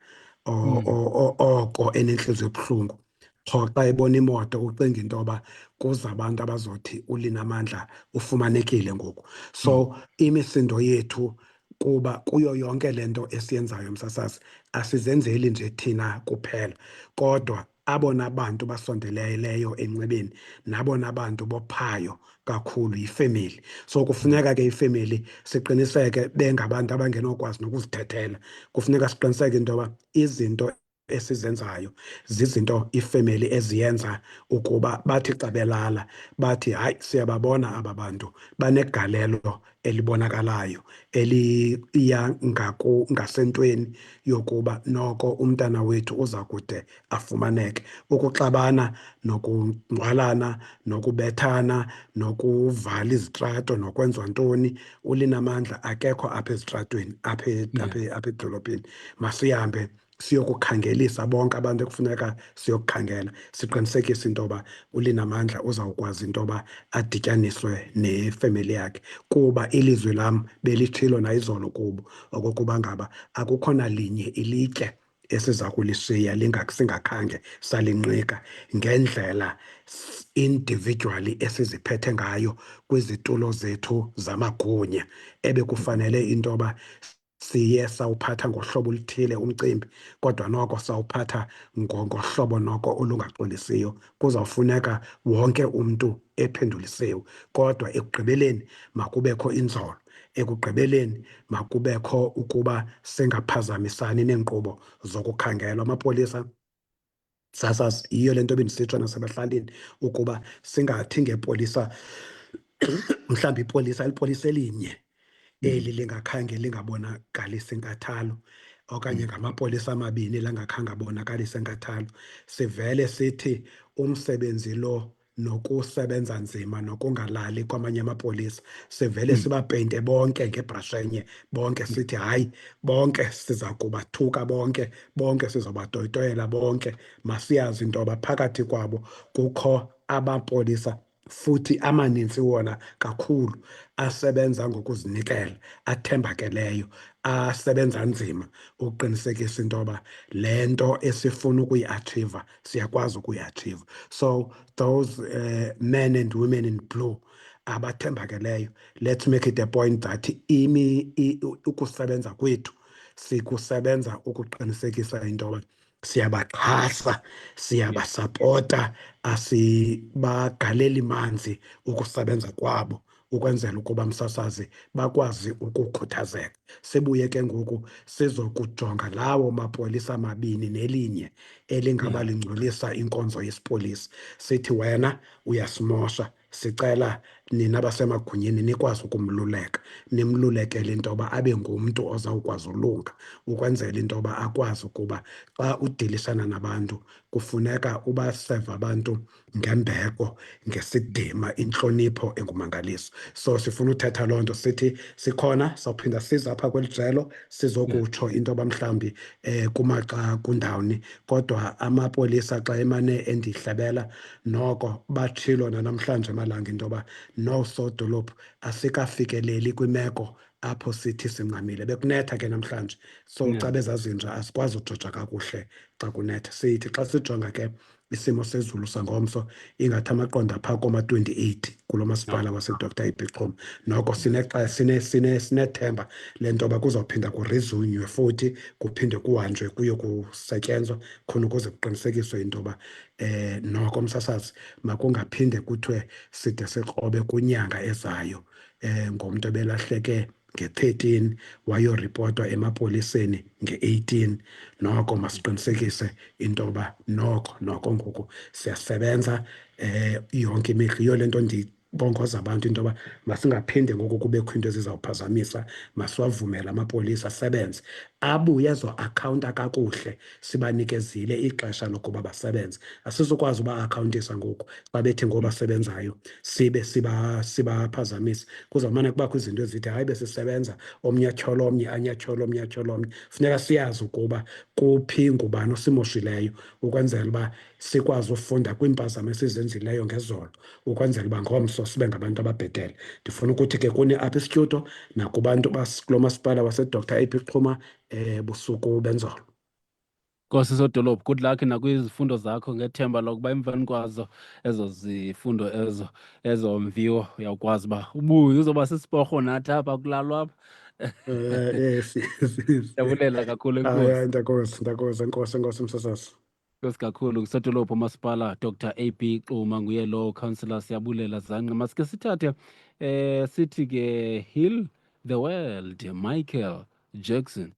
oko enentliziyo ebuhlungu. Qho xa ebona imoto ucinga into yoba kuza abantu abazothi uLinamandla ufumanekile ngoku. So imisindo yethu kuba kuyo yonke lento esiyenzayo msasazi, asizenzeli nje thina kuphela, kodwa abona bantu basondeleyo enxebeni nabona bantu bophayo kakhulu yifemeli. So kufuneka ke ifemeli siqiniseke bengabantu abangenokwazi nokuzithethela. Kufuneka siqiniseke into yoba izinto esizenzayo zizinto ifemeli eziyenza ukuba bathi xa belala bathi hayi siyababona aba bantu banegalelo elibonakalayo eliya ngasentweni yokuba noko umntana wethu uza kude afumaneke. Ukuxabana nokungqwalana nokubethana nokuvala izitrato nokwenziwa ntoni, uLinamandla akekho apha ezitratweni apha edolophini. Masihambe siyokukhangelisa bonke abantu ekufuneka siyokukhangela, siqinisekise into yoba uLinamandla uzawukwazi into yoba adityaniswe nefemeli yakhe. Kuba ilizwi lam belitshilo nayizolo kubo okokuba ngaba akukho nalinye ilitye esiza kulishiya singakhange salinqika ngendlela individually esiziphethe ngayo kwizitulo zethu zamagunya ebekufanele into yoba siye sawuphatha ngohlobo oluthile umcimbi, kodwa noko sawuphatha ngohlobo noko olungaxolisiyo. Kuzawufuneka wonke umntu ephendulisiwe, kodwa ekugqibeleni makubekho inzolo. Ekugqibeleni makubekho ukuba singaphazamisani neenkqubo zokukhangelwa. Amapolisa sasazi yiyo le nto bendisitsho nasebahlalini ukuba singathi ngepolisa mhlawumbi ipolisa elinye eli lingakhange lingabonakalisi nkathalo, okanye ngamapolisa amabini langakhange abonakalise nkathalo. Sivele sithi umsebenzi lo nokusebenza nzima nokungalali kwamanye amapolisa sivele sibapeyinte bonke ngebhrasha enye, bonke sithi hayi, bonke siza kubathuka, bonke sizobatoyitoyela bonke. Masiyazi into yoba phakathi kwabo kukho amapolisa futhi amaninzi wona kakhulu asebenza ngokuzinikela, athembakeleyo, asebenza nzima ukuqinisekisa into yoba le nto esifuna ukuyi-achieva siyakwazi ukuyi-achieva. So those men and women in blue abathembakeleyo, let's make it a point that ukusebenza kwethu sikusebenza ukuqinisekisa into yoba siyabaxhasa, siyabasapota, asibagaleli manzi ukusebenza kwabo ukwenzela ukuba msasazi bakwazi ukukhuthazeka. Sibuye ke ngoku sizokujonga lawo mapolisa amabini nelinye elingaba lingcolisa inkonzo yesipolisa. Sithi wena uyasimosha, sicela nina basemagunyeni nikwazi ukumluleka, nimlulekele into yoba abe ngumntu ozawukwazi ulunga, ukwenzela into yoba akwazi ukuba xa udilisana nabantu kufuneka ubaseva abantu ngembeko, ngesidima, intlonipho engumangaliso. So sifuna uthetha loo nto, sithi sikhona sawuphinda size apha kweli jelo sizokutsho into yoba mhlawumbi kumaxa kundawuni, kodwa amapolisa xa emane endihlebela noko batshilo nanamhlanje amalanga into yoba noosodolophu asikafikeleli kwimeko apho sithi sincamile. Bekunetha ke namhlanje, so xa bezazinja asikwazi ujoja kakuhle xa kunetha. Sithi xa sijonga ke isimo sezulu sangomso ingathi amaqondo apha koma-28 kulo masipala waseDr AP Xhuma. Noko sinethemba le nto yoba kuzawuphinda kurizunywe futhi kuphinde kuhanjwe kuyo kusetyenzwa khona ukuze kuqinisekiswe into yoba noko msasazi makungaphinde kuthiwe side sikrobe kwinyanga ezayo ngomntu ebelahleke nge-13 wayoripotwa emapoliseni nge-18. Noko masiqinisekise into yoba noko ngoku siyasebenza yonke imihla. Yiyo le nto ndibongoza abantu into yoba masingaphinde ngoku kubekho into ezizawuphazamisa, masiwavumele amapolisa asebenze, abuye azo-akhawunta kakuhle, sibanikezile ixesha lokuba basebenze. Asizukwazi uba-akhawuntisa ngoku xa bethi ngobasebenzayo sibe sibaphazamisa. Kuzawumane kubakho izinto ezithi hayi besisebenza omnye atyhole omnye, anyatyhole omnye, atyhole omnye. Funeka siyazi ukuba kuphi ngubani osimoshileyo ukwenzela uba sikwazi ufunda kwiimpazamo esizenzileyo ngezolo ukwenzela uba ngomso sibe ngabantu ababhetele. Ndifuna ukuthi ke kuni apha isitudiyo nakubantu kulo masipala waseDr AP Xhuma busuku benzolo. Nkosi Sodolophu, good luck nakwizifundo zakho, ngethemba lokuba emveni kwazo ezo zifundo ezomviwo uyawukwazi uba ubuye uzoba sisiporho nathi apha kulalwa apha. Yes. Ndiyabulela kakhulu, Hayi, enkosi. enkosi msasazi. Enkosi kakhulu. Sodolophu umasipala Dr AP Xhuma nguye lo councillor, siyabulela zangqa. Masike sithathe sithi ke Heal the World, Michael Jackson.